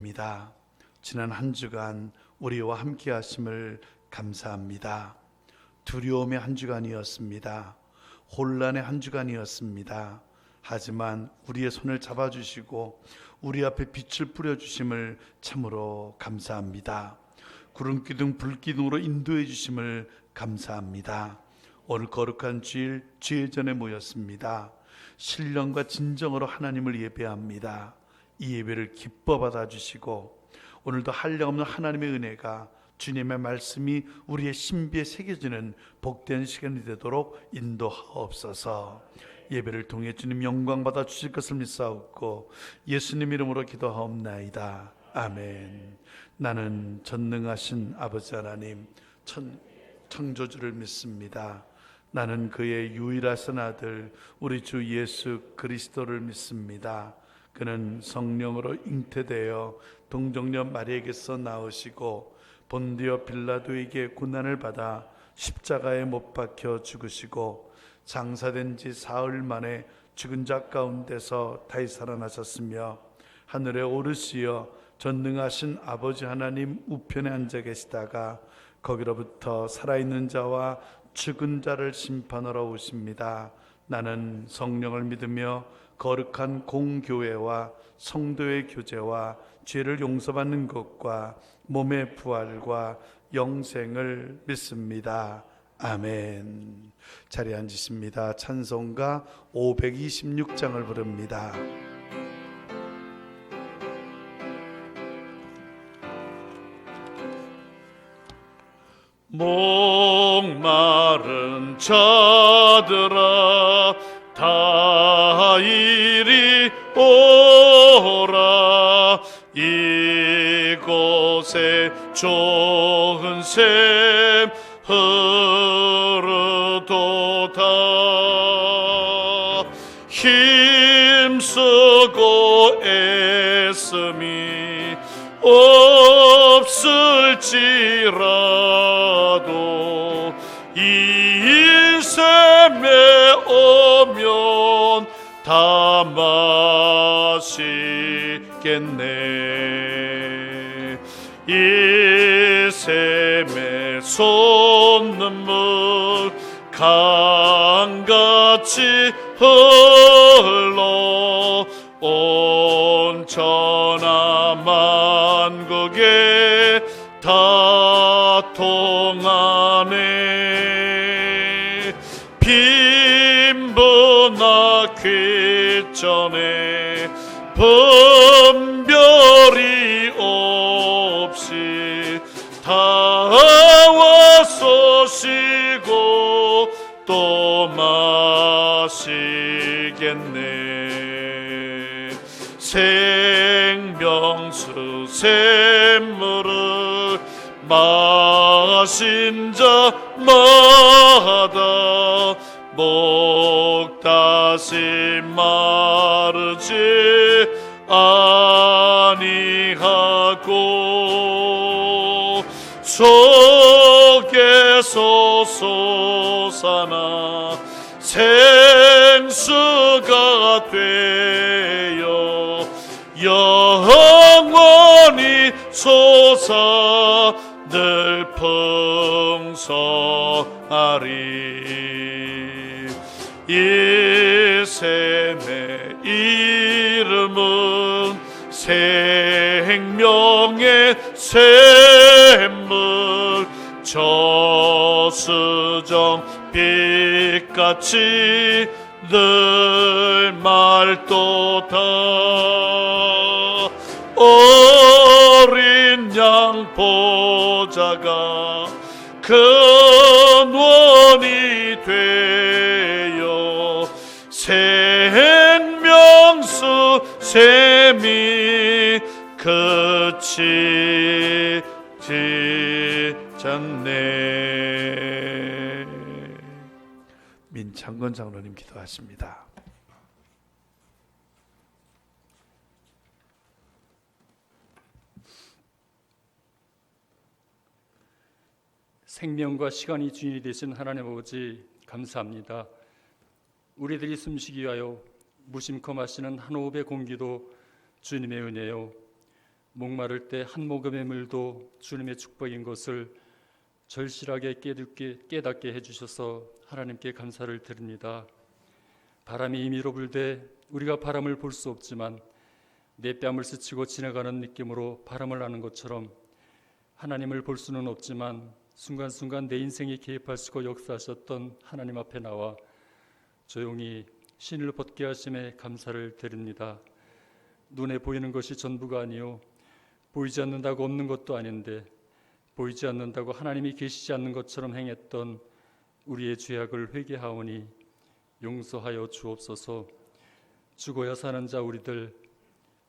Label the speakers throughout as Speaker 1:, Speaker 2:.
Speaker 1: 입니다. 지난 한 주간 우리와 함께 하심을 감사합니다. 두려움의 한 주간이었습니다. 혼란의 한 주간이었습니다. 하지만 우리의 손을 잡아주시고 우리 앞에 빛을 뿌려주심을 참으로 감사합니다. 구름기둥 불기둥으로 인도해 주심을 감사합니다. 오늘 거룩한 주일 주일전에 모였습니다. 신령과 진정으로 하나님을 예배합니다. 이 예배를 기뻐 받아주시고 오늘도 한량없는 하나님의 은혜가 주님의 말씀이 우리의 신비에 새겨지는 복된 시간이 되도록 인도하옵소서. 예배를 통해 주님 영광 받아 주실 것을 믿사옵고 예수님 이름으로 기도하옵나이다. 아멘. 나는 전능하신 아버지 하나님 창조주를 믿습니다. 나는 그의 유일하신 아들 우리 주 예수 그리스도를 믿습니다. 그는 성령으로 잉태되어 동정녀 마리아에게서 나으시고 본디오 빌라도에게 고난을 받아 십자가에 못 박혀 죽으시고 장사된 지 사흘 만에 죽은 자 가운데서 다시 살아나셨으며 하늘에 오르시어 전능하신 아버지 하나님 우편에 앉아 계시다가 거기로부터 살아있는 자와 죽은 자를 심판하러 오십니다. 나는 성령을 믿으며 거룩한 공교회와 성도의 교제와 죄를 용서받는 것과 몸의 부활과 영생을 믿습니다. 아멘. 자리에 앉으십니다. 찬송가 526장을 부릅니다. 목마른 자들아 다 이리 오라. 이곳에 좋은 샘 흐르도다. 힘쓰고 애씀이 없을지라도 이 인생에 오면 다 마시겠네. 이 샘의 솟는물 강같이 흘러 온 천하만국에 다 통하네. 빈부나 귓전에 분별이 없이 다 와서 쉬고 또 마시겠네. 생명수 샘물을 마신 자마다 목 다시 마르지 아니하고 속에서 솟아나 생수가 되어 영원히 솟아 늘 풍성하리. 이 샘의 이름은 생명의 샘물, 저수정 빛같이 늘 맑도다. 어린 양 보좌가 근원이 되어 생명수 샘이 그치지 않네. 민창건 장로님 기도하십니다.
Speaker 2: 생명과 시간이 주인이 되신 하나님 아버지 감사합니다. 우리들이 숨쉬기 위하여 무심코 마시는 한 호흡의 공기도 주님의 은혜요, 목마를 때 한 모금의 물도 주님의 축복인 것을 절실하게 깨닫게 해주셔서 하나님께 감사를 드립니다. 바람이 임의로 불되 우리가 바람을 볼 수 없지만 내 뺨을 스치고 지나가는 느낌으로 바람을 나는 것처럼 하나님을 볼 수는 없지만 순간순간 내 인생에 개입하시고 역사하셨던 하나님 앞에 나와 조용히 신을 벗게 하심에 감사를 드립니다. 눈에 보이는 것이 전부가 아니요 보이지 않는다고 없는 것도 아닌데 보이지 않는다고 하나님이 계시지 않는 것처럼 행했던 우리의 죄악을 회개하오니 용서하여 주옵소서. 죽어야 사는 자 우리들,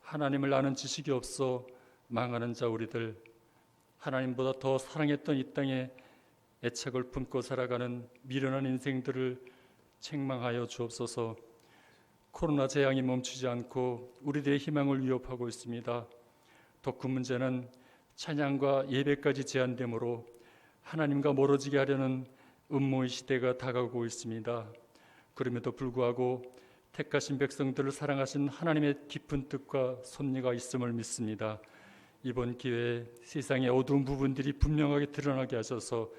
Speaker 2: 하나님을 아는 지식이 없어 망하는 자 우리들, 하나님보다 더 사랑했던 이 땅에 애착을 품고 살아가는 미련한 인생들을 책망하여 주옵소서. 코로나 재앙이 멈추지 않고 우리들의 희망을 위협하고 있습니다. 더 큰 문제는 찬양과 예배까지 제한되므로 하나님과 멀어지게 하려는 음모의 시대가 다가오고 있습니다. 그럼에도 불구하고 택하신 백성들을 사랑하신 하나님의 깊은 뜻과 섭리가 있음을 믿습니다. 이번 기회에 세상의 어두운 부분들이 분명하게 드러나게 하셔서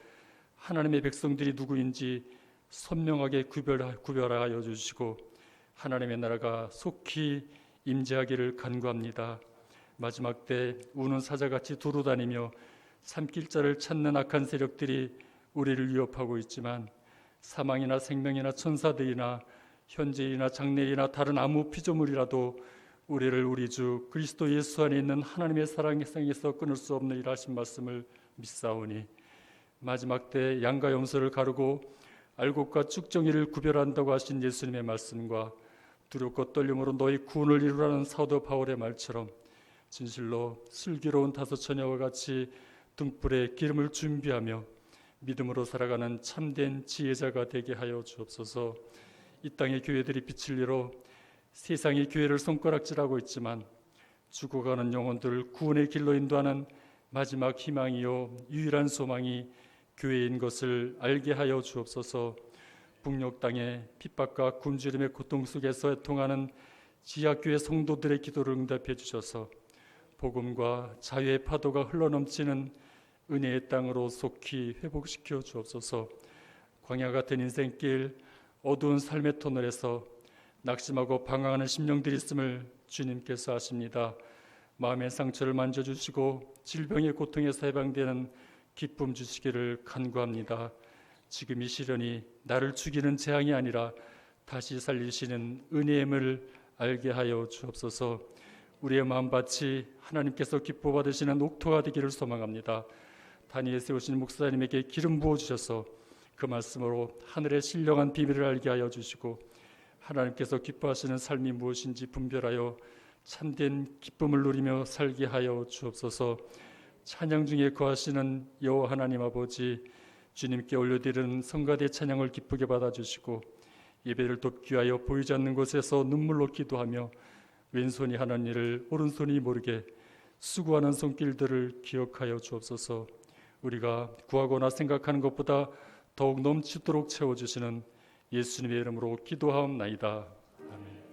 Speaker 2: 하나님의 백성들이 누구인지 선명하게 구별하여 주시고 하나님의 나라가 속히 임재하기를 간구합니다. 마지막 때 우는 사자같이 두루다니며 삼킬자를 찾는 악한 세력들이 우리를 위협하고 있지만 사망이나 생명이나 천사들이나 현재이나 장래이나 다른 아무 피조물이라도 우리를 우리 주 그리스도 예수 안에 있는 하나님의 사랑에서 끊을 수 없는 일하신 말씀을 믿사오니 마지막 때 양과 염소를 가르고 알곡과 쭉정이를 구별한다고 하신 예수님의 말씀과 두렵고 떨림으로 너희 구원을 이루라는 사도 바울의 말처럼 진실로 슬기로운 다섯 처녀와 같이 등불에 기름을 준비하며 믿음으로 살아가는 참된 지혜자가 되게 하여 주옵소서. 이 땅의 교회들이 빛을 잃어 세상의 교회를 손가락질하고 있지만 죽어가는 영혼들을 구원의 길로 인도하는 마지막 희망이요 유일한 소망이 교회인 것을 알게 하여 주옵소서. 북녘 땅의 핍박과 굶주림의 고통 속에서 애통하는 지하교회 성도들의 기도를 응답해 주셔서 복음과 자유의 파도가 흘러넘치는 은혜의 땅으로 속히 회복시켜 주옵소서. 광야 같은 인생길 어두운 삶의 터널에서 낙심하고 방황하는 심령들이 있음을 주님께서 아십니다. 마음의 상처를 만져주시고 질병의 고통에서 해방되는 기쁨 주시기를 간구합니다. 지금 이 시련이 나를 죽이는 재앙이 아니라 다시 살리시는 은혜임을 알게 하여 주옵소서. 우리의 마음밭이 하나님께서 기뻐 받으시는 옥토가 되기를 소망합니다. 단위에 세우신 목사님에게 기름 부어주셔서 그 말씀으로 하늘의 신령한 비밀을 알게 하여 주시고 하나님께서 기뻐하시는 삶이 무엇인지 분별하여 참된 기쁨을 누리며 살게 하여 주옵소서. 찬양 중에 거하시는 여호와 하나님 아버지, 주님께 올려드리는 성가대 찬양을 기쁘게 받아주시고 예배를 돕기 위하여 보이지 않는 곳에서 눈물로 기도하며 왼손이 하는 일을 오른손이 모르게 수고하는 손길들을 기억하여 주옵소서. 우리가 구하거나 생각하는 것보다 더욱 넘치도록 채워주시는 예수님의 이름으로 기도하옵나이다. 아멘.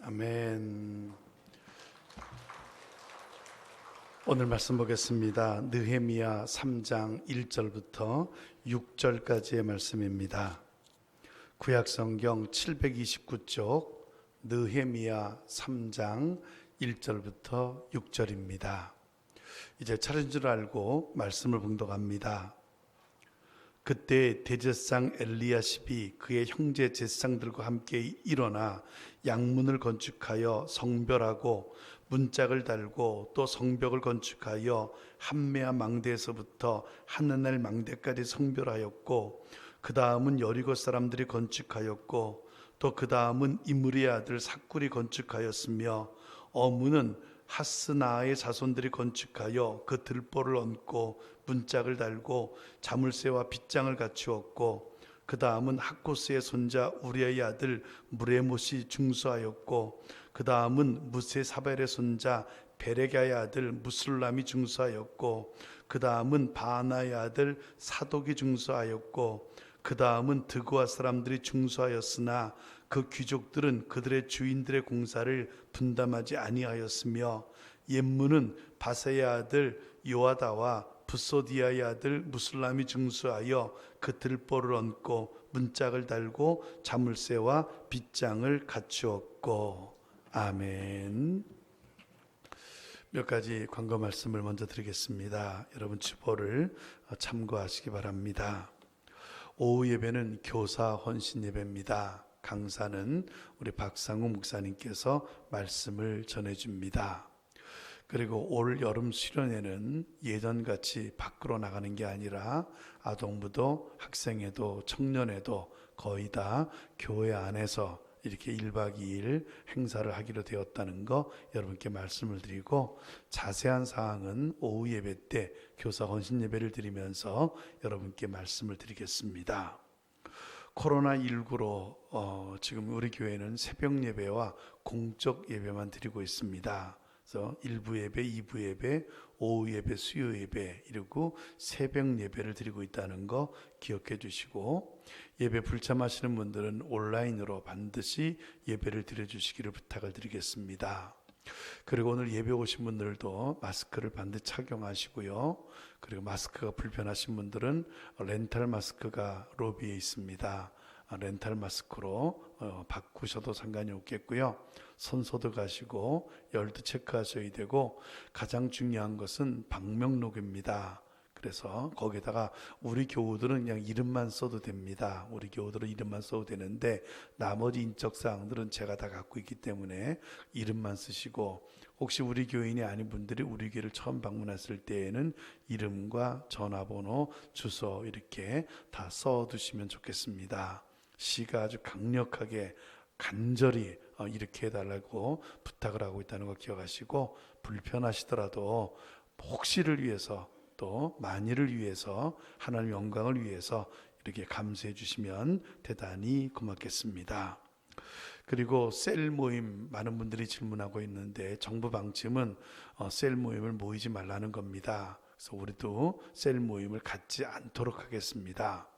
Speaker 1: 아멘. 오늘 말씀 보겠습니다. 느헤미야 3장 1절부터 6절까지의 말씀입니다. 구약성경 729쪽 느헤미야 3장 1절부터 6절입니다. 이제 차례인 줄 알고 말씀을 봉독합니다. 그때 대제사장 엘리야십이 그의 형제 제사장들과 함께 일어나 양문을 건축하여 성별하고 문짝을 달고 또 성벽을 건축하여 함메아 망대에서부터 하느넬 망대까지 성별하였고, 그 다음은 여리고 사람들이 건축하였고, 또 그 다음은 이므리의 아들 삭굴이 건축하였으며, 어문은 하스나의 자손들이 건축하여 그 들보를 얹고 문짝을 달고 자물쇠와 빗장을 갖추었고, 그 다음은 학코스의 손자 우리아의 아들 무레못이 중수하였고, 그 다음은 무세사벨의 손자 베레가의 아들 무술람이 중수하였고, 그 다음은 바하나의 아들 사독이 중수하였고, 그 다음은 드고아 사람들이 중수하였으나 그 귀족들은 그들의 주인들의 공사를 분담하지 아니하였으며, 옌문은 바세의 아들 요아다와 부소디아의 아들 무술람이 중수하여 그 들보를 얹고 문짝을 달고 자물쇠와 빗장을 갖추었고. 아멘. 몇 가지 광고 말씀을 먼저 드리겠습니다. 여러분 주보를 참고하시기 바랍니다. 오후 예배는 교사 헌신 예배입니다. 강사는 우리 박상우 목사님께서 말씀을 전해줍니다. 그리고 올 여름 수련회는 예전같이 밖으로 나가는 게 아니라 아동부도 학생회도 청년회도 거의 다 교회 안에서 이렇게 1박 2일 행사를 하기로 되었다는 거 여러분께 말씀을 드리고, 자세한 사항은 오후 예배 때 교사 헌신 예배를 드리면서 여러분께 말씀을 드리겠습니다. 코로나19로 지금 우리 교회는 새벽 예배와 공적 예배만 드리고 있습니다. 그래서 1부 예배, 2부 예배, 오후 예배, 수요 예배, 이러고 새벽 예배를 드리고 있다는 거 기억해 주시고, 예배 불참하시는 분들은 온라인으로 반드시 예배를 드려주시기를 부탁을 드리겠습니다. 그리고 오늘 예배 오신 분들도 마스크를 반드시 착용하시고요. 그리고 마스크가 불편하신 분들은 렌탈 마스크가 로비에 있습니다. 렌탈 마스크로 바꾸셔도 상관이 없겠고요. 손 소독하시고 열도 체크하셔야 되고, 가장 중요한 것은 방명록입니다. 그래서 거기다가 우리 교우들은 그냥 이름만 써도 됩니다. 우리 교우들은 이름만 써도 되는데, 나머지 인적사항들은 제가 다 갖고 있기 때문에 이름만 쓰시고, 혹시 우리 교인이 아닌 분들이 우리 교회를 처음 방문했을 때에는 이름과 전화번호, 주소 이렇게 다 써두시면 좋겠습니다. 시가 아주 강력하게 간절히 이렇게 해달라고 부탁을 하고 있다는 거 기억하시고, 불편하시더라도 혹시를 위해서 또 만일을 위해서 하나님의 영광을 위해서 이렇게 감수해 주시면 대단히 고맙겠습니다. 그리고 셀 모임 많은 분들이 질문하고 있는데, 정부 방침은 셀 모임을 모이지 말라는 겁니다. 그래서 우리도 셀 모임을 갖지 않도록 하겠습니다.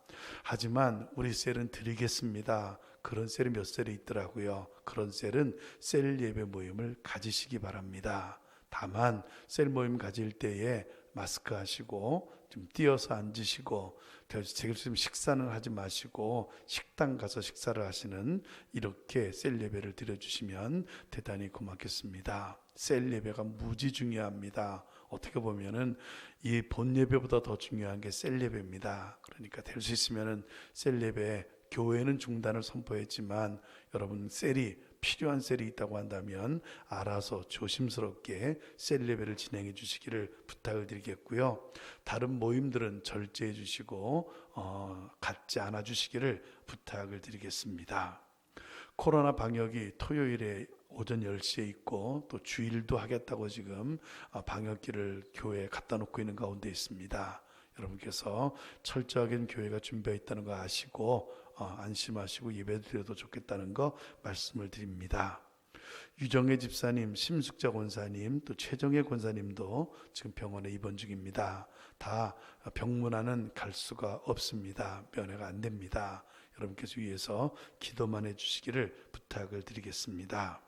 Speaker 1: 하지만 우리 셀은 드리겠습니다. 그런 셀이 몇 셀이 있더라고요. 그런 셀은 셀 예배 모임을 가지시기 바랍니다. 다만 셀 모임 가질 때에 마스크 하시고 좀 띄어서 앉으시고, 지금 식사는 하지 마시고 식당 가서 식사를 하시는, 이렇게 셀 예배를 드려주시면 대단히 고맙겠습니다. 셀 예배가 무지 중요합니다. 어떻게 보면은 이 본 예배보다 더 중요한 게 셀 예배입니다. 그러니까 될 수 있으면은 셀 예배, 교회는 중단을 선포했지만 여러분 셀이 필요한 셀이 있다고 한다면 알아서 조심스럽게 셀 예배를 진행해 주시기를 부탁을 드리겠고요. 다른 모임들은 절제해 주시고 갖지 않아 주시기를 부탁을 드리겠습니다. 코로나 방역이 토요일에 오전 10시에 있고, 또 주일도 하겠다고 지금 방역기를 교회에 갖다 놓고 있는 가운데 있습니다. 여러분께서 철저하게 교회가 준비되어 있다는 거 아시고 안심하시고 예배 드려도 좋겠다는 거 말씀을 드립니다. 유정혜 집사님, 심숙자 권사님, 또 최정혜 권사님도 지금 병원에 입원 중입니다. 다 병문안은 갈 수가 없습니다. 면회가 안 됩니다. 여러분께서 위해서 기도만 해주시기를 부탁을 드리겠습니다.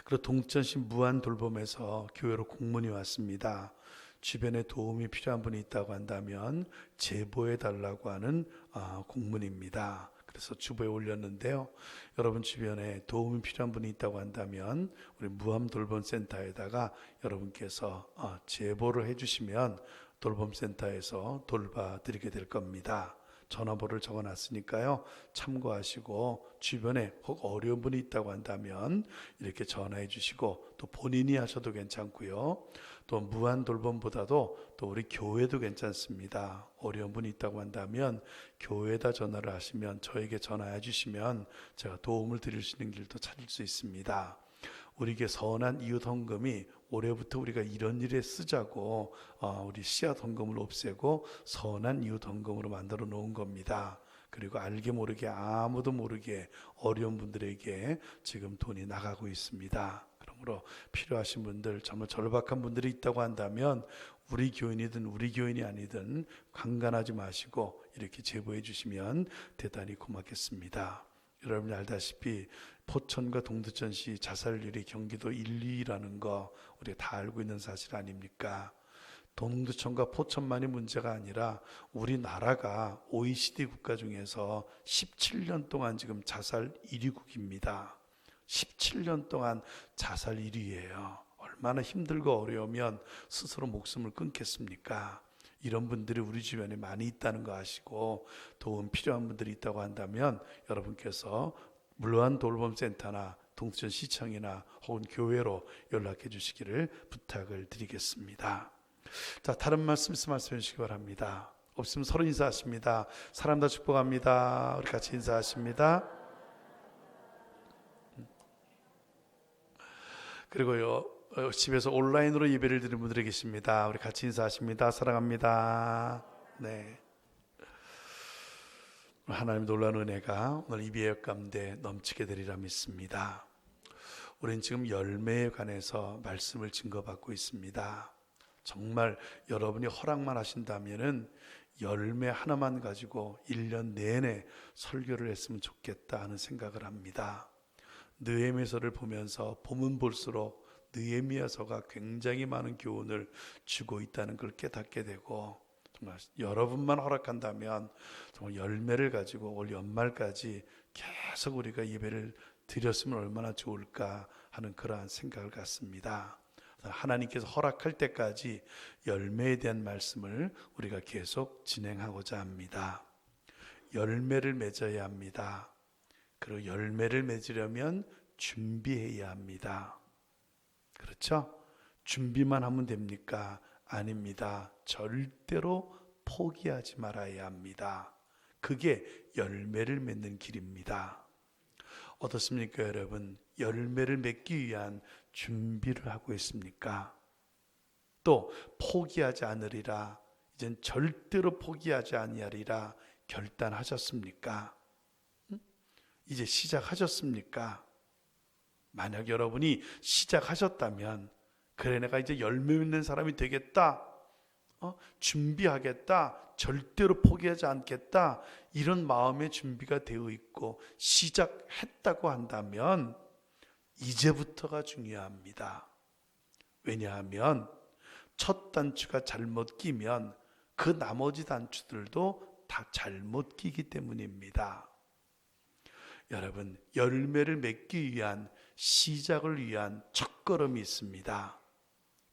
Speaker 1: 그리고 동천시 무안 돌봄에서 교회로 공문이 왔습니다. 주변에 도움이 필요한 분이 있다고 한다면 제보해 달라고 하는 공문입니다. 그래서 주보에 올렸는데요. 여러분 주변에 도움이 필요한 분이 있다고 한다면 우리 무암돌봄센터에다가 여러분께서 제보를 해주시면 돌봄센터에서 돌봐드리게 될 겁니다. 전화번호를 적어놨으니까요. 참고하시고 주변에 혹 어려운 분이 있다고 한다면 이렇게 전화해 주시고 또 본인이 하셔도 괜찮고요. 또 무한돌봄보다도 또 우리 교회도 괜찮습니다. 어려운 분이 있다고 한다면 교회에다 전화를 하시면 저에게 전화해 주시면 제가 도움을 드릴 수 있는 길도 찾을 수 있습니다. 우리에게 선한 이웃 헌금이 올해부터 우리가 이런 일에 쓰자고 우리 씨앗 헌금을 없애고 선한 이웃 헌금으로 만들어 놓은 겁니다. 그리고 알게 모르게 아무도 모르게 어려운 분들에게 지금 돈이 나가고 있습니다. 그러므로 필요하신 분들, 정말 절박한 분들이 있다고 한다면 우리 교인이든 우리 교인이 아니든 강간하지 마시고 이렇게 제보해 주시면 대단히 고맙겠습니다. 여러분이 알다시피 포천과 동두천시 자살률이 경기도 1, 2위라는 거 우리가 다 알고 있는 사실 아닙니까? 동두천과 포천만이 문제가 아니라 우리나라가 OECD 국가 중에서 17년 동안 지금 자살 1위국입니다. 17년 동안 자살 1위예요. 얼마나 힘들고 어려우면 스스로 목숨을 끊겠습니까? 이런 분들이 우리 주변에 많이 있다는 거 아시고 도움 필요한 분들이 있다고 한다면 여러분께서 물론 돌봄센터나 동두천시청이나 혹은 교회로 연락해 주시기를 부탁을 드리겠습니다. 자, 다른 말씀 있으면 말씀해 주시기 바랍니다. 없으면 서로 인사하십니다. 사람 다 축복합니다. 우리 같이 인사하십니다. 그리고요, 집에서 온라인으로 예배를 드리는 분들이 계십니다. 우리 같이 인사하십니다. 사랑합니다. 네. 하나님의 놀라운 은혜가 오늘 이 예배 가운데 넘치게 되리라 믿습니다. 우리는 지금 열매에 관해서 말씀을 증거받고 있습니다. 정말 여러분이 허락만 하신다면은 열매 하나만 가지고 1년 내내 설교를 했으면 좋겠다 하는 생각을 합니다. 느헤미야서를 보면서 보면 볼수록 느헤미야서가 굉장히 많은 교훈을 주고 있다는 걸 깨닫게 되고 정말 여러분만 허락한다면 정말 열매를 가지고 올 연말까지 계속 우리가 예배를 드렸으면 얼마나 좋을까 하는 그러한 생각을 갖습니다. 하나님께서 허락할 때까지 열매에 대한 말씀을 우리가 계속 진행하고자 합니다. 열매를 맺어야 합니다. 그리고 열매를 맺으려면 준비해야 합니다. 그렇죠? 준비만 하면 됩니까? 아닙니다. 절대로 포기하지 말아야 합니다. 그게 열매를 맺는 길입니다. 어떻습니까, 여러분? 열매를 맺기 위한 준비를 하고 있습니까? 또 포기하지 않으리라, 이젠 절대로 포기하지 아니하리라 결단하셨습니까? 이제 시작하셨습니까? 만약 여러분이 시작하셨다면 그래 내가 이제 열매 맺는 사람이 되겠다, 준비하겠다, 절대로 포기하지 않겠다, 이런 마음의 준비가 되어 있고 시작했다고 한다면 이제부터가 중요합니다. 왜냐하면 첫 단추가 잘못 끼면 그 나머지 단추들도 다 잘못 끼기 때문입니다. 여러분, 열매를 맺기 위한 시작을 위한 첫걸음이 있습니다.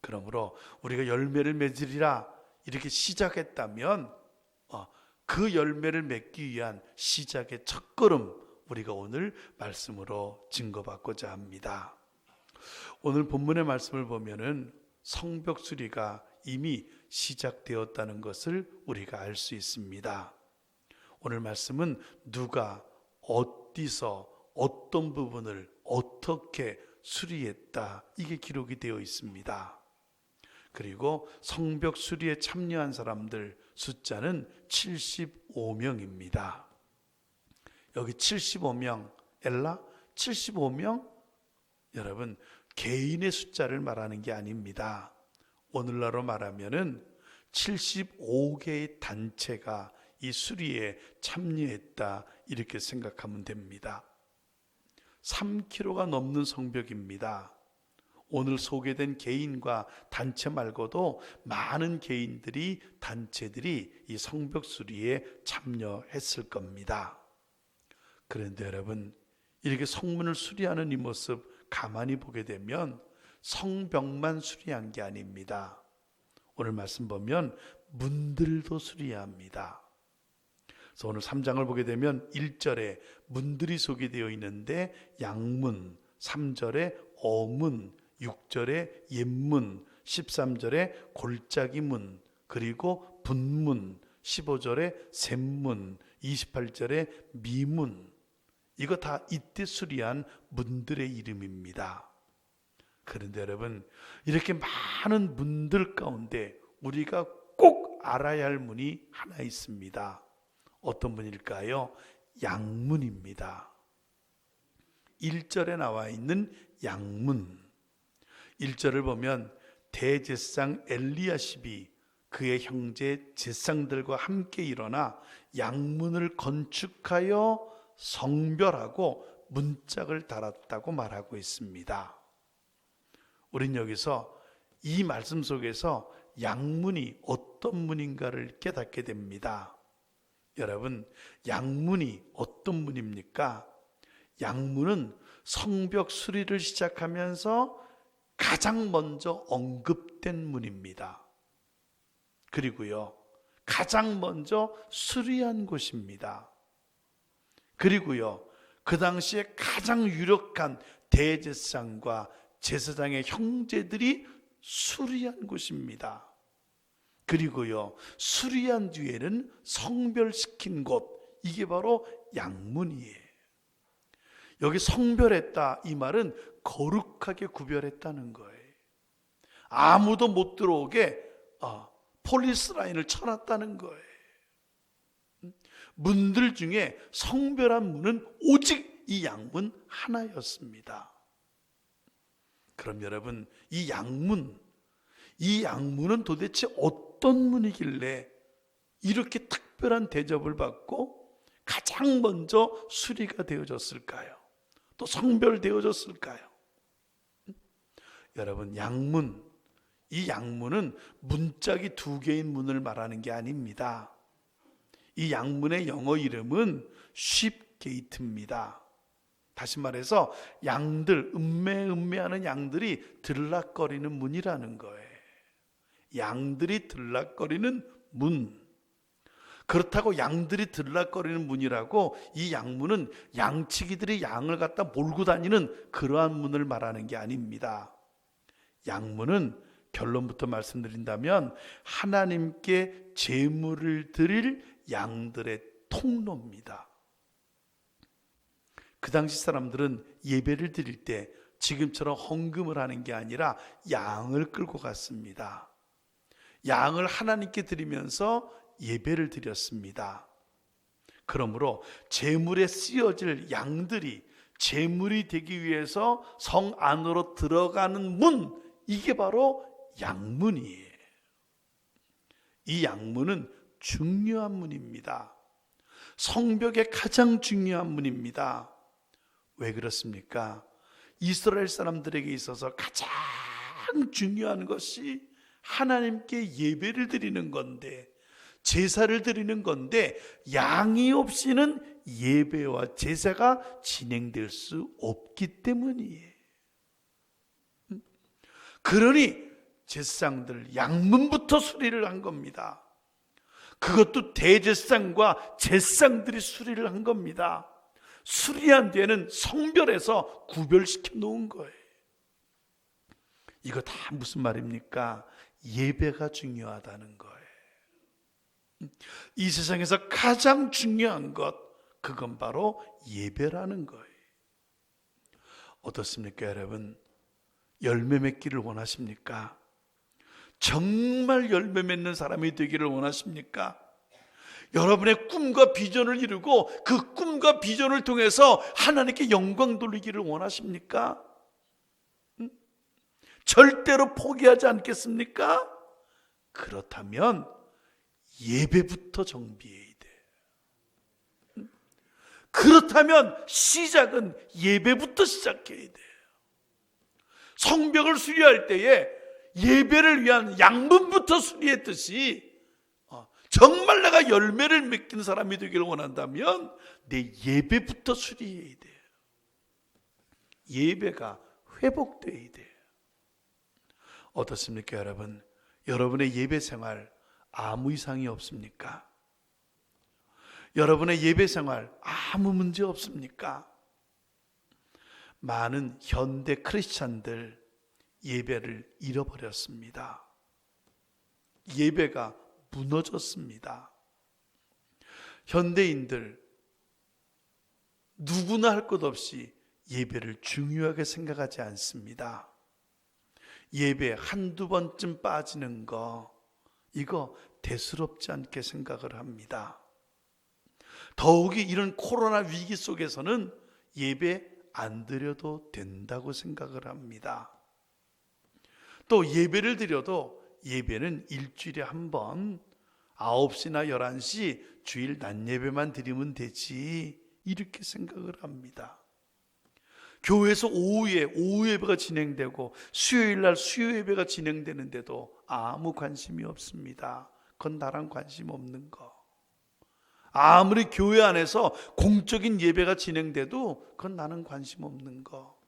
Speaker 1: 그러므로 우리가 열매를 맺으리라 이렇게 시작했다면 그 열매를 맺기 위한 시작의 첫걸음 우리가 오늘 말씀으로 증거받고자 합니다. 오늘 본문의 말씀을 보면은 성벽 수리가 이미 시작되었다는 것을 우리가 알 수 있습니다. 오늘 말씀은 누가 어디서 어떤 부분을 어떻게 수리했다, 이게 기록이 되어 있습니다. 그리고 성벽 수리에 참여한 사람들 숫자는 75명입니다. 여기 75명, 엘라 75명? 여러분, 개인의 숫자를 말하는 게 아닙니다. 오늘날로 말하면은 75개의 단체가 이 수리에 참여했다, 이렇게 생각하면 됩니다. 3km가 넘는 성벽입니다. 오늘 소개된 개인과 단체 말고도 많은 개인들이, 단체들이 이 성벽 수리에 참여했을 겁니다. 그런데 여러분, 이렇게 성문을 수리하는 이 모습 가만히 보게 되면 성벽만 수리한 게 아닙니다. 오늘 말씀 보면 문들도 수리해야 합니다. 그래서 오늘 3장을 보게 되면 1절에 문들이 소개되어 있는데 양문, 3절에 어문, 6절에 옛문, 13절에 골짜기 문, 그리고 분문, 15절에 샘문, 28절에 미문, 이거 다 이때 수리한 문들의 이름입니다. 그런데 여러분, 이렇게 많은 문들 가운데 우리가 꼭 알아야 할 문이 하나 있습니다. 어떤 문일까요? 양문입니다. 1절에 나와 있는 양문. 1절을 보면 대제사장 엘리야십이 그의 형제 제사장들과 함께 일어나 양문을 건축하여 성별하고 문짝을 달았다고 말하고 있습니다. 우린 여기서 이 말씀 속에서 양문이 어떤 문인가를 깨닫게 됩니다. 여러분, 양문이 어떤 문입니까? 양문은 성벽 수리를 시작하면서 가장 먼저 언급된 문입니다. 그리고요, 가장 먼저 수리한 곳입니다. 그리고요, 그 당시에 가장 유력한 대제사장과 제사장의 형제들이 수리한 곳입니다. 그리고요, 수리한 뒤에는 성별시킨 곳, 이게 바로 양문이에요. 여기 성별했다, 이 말은 거룩하게 구별했다는 거예요. 아무도 못 들어오게 폴리스 라인을 쳐놨다는 거예요. 문들 중에 성별한 문은 오직 이 양문 하나였습니다. 그럼 여러분, 이 양문은 도대체 어떤 문이길래 이렇게 특별한 대접을 받고 가장 먼저 수리가 되어졌을까요? 또 성별되어졌을까요? 여러분, 이 양문은 문짝이 2개인 문을 말하는 게 아닙니다. 이 양문의 영어 이름은 쉽게이트입니다. 다시 말해서 양들, 음매하는 양들이 들락거리는 문이라는 거예요. 양들이 들락거리는 문. 그렇다고 양들이 들락거리는 문이라고 이 양문은 양치기들이 양을 갖다 몰고 다니는 그러한 문을 말하는 게 아닙니다. 양문은 결론부터 말씀드린다면 하나님께 제물을 드릴 양들의 통로입니다. 그 당시 사람들은 예배를 드릴 때 지금처럼 헌금을 하는 게 아니라 양을 끌고 갔습니다. 양을 하나님께 드리면서 예배를 드렸습니다. 그러므로 제물에 쓰여질 양들이 제물이 되기 위해서 성 안으로 들어가는 문, 이게 바로 양문이에요. 이 양문은 중요한 문입니다. 성벽의 가장 중요한 문입니다. 왜 그렇습니까? 이스라엘 사람들에게 있어서 가장 중요한 것이 하나님께 예배를 드리는 건데, 제사를 드리는 건데, 양이 없이는 예배와 제사가 진행될 수 없기 때문이에요. 그러니 제사장들 양문부터 수리를 한 겁니다. 그것도 대제사장과 제사장들이 수리를 한 겁니다. 수리한 뒤에는 성별해서 구별시켜 놓은 거예요. 이거 다 무슨 말입니까? 예배가 중요하다는 거예요. 이 세상에서 가장 중요한 것, 그건 바로 예배라는 거예요. 어떻습니까, 여러분? 열매 맺기를 원하십니까? 정말 열매 맺는 사람이 되기를 원하십니까? 여러분의 꿈과 비전을 이루고 그 꿈과 비전을 통해서 하나님께 영광 돌리기를 원하십니까? 절대로 포기하지 않겠습니까? 그렇다면 예배부터 정비해야 돼. 그렇다면 시작은 예배부터 시작해야 돼요. 성벽을 수리할 때에 예배를 위한 양문부터 수리했듯이 정말 내가 열매를 맺는 사람이 되기를 원한다면 내 예배부터 수리해야 돼요. 예배가 회복돼야 돼요. 어떻습니까, 여러분? 여러분의 예배 생활 아무 이상이 없습니까? 여러분의 예배 생활 아무 문제 없습니까? 많은 현대 크리스찬들 예배를 잃어버렸습니다. 예배가 무너졌습니다. 현대인들 누구나 할 것 없이 예배를 중요하게 생각하지 않습니다. 예배 한두 번쯤 빠지는 거, 이거 대수롭지 않게 생각을 합니다. 더욱이 이런 코로나 위기 속에서는 예배 안 드려도 된다고 생각을 합니다. 또 예배를 드려도 예배는 일주일에 한 번 9시나 11시 주일 낮 예배만 드리면 되지, 이렇게 생각을 합니다. 교회에서 오후에 오후 예배가 진행되고 수요일 날 수요 예배가 진행되는데도 아무 관심이 없습니다. 그건 나랑 관심 없는 거. 아무리 교회 안에서 공적인 예배가 진행돼도 그건 나는 관심 없는 거.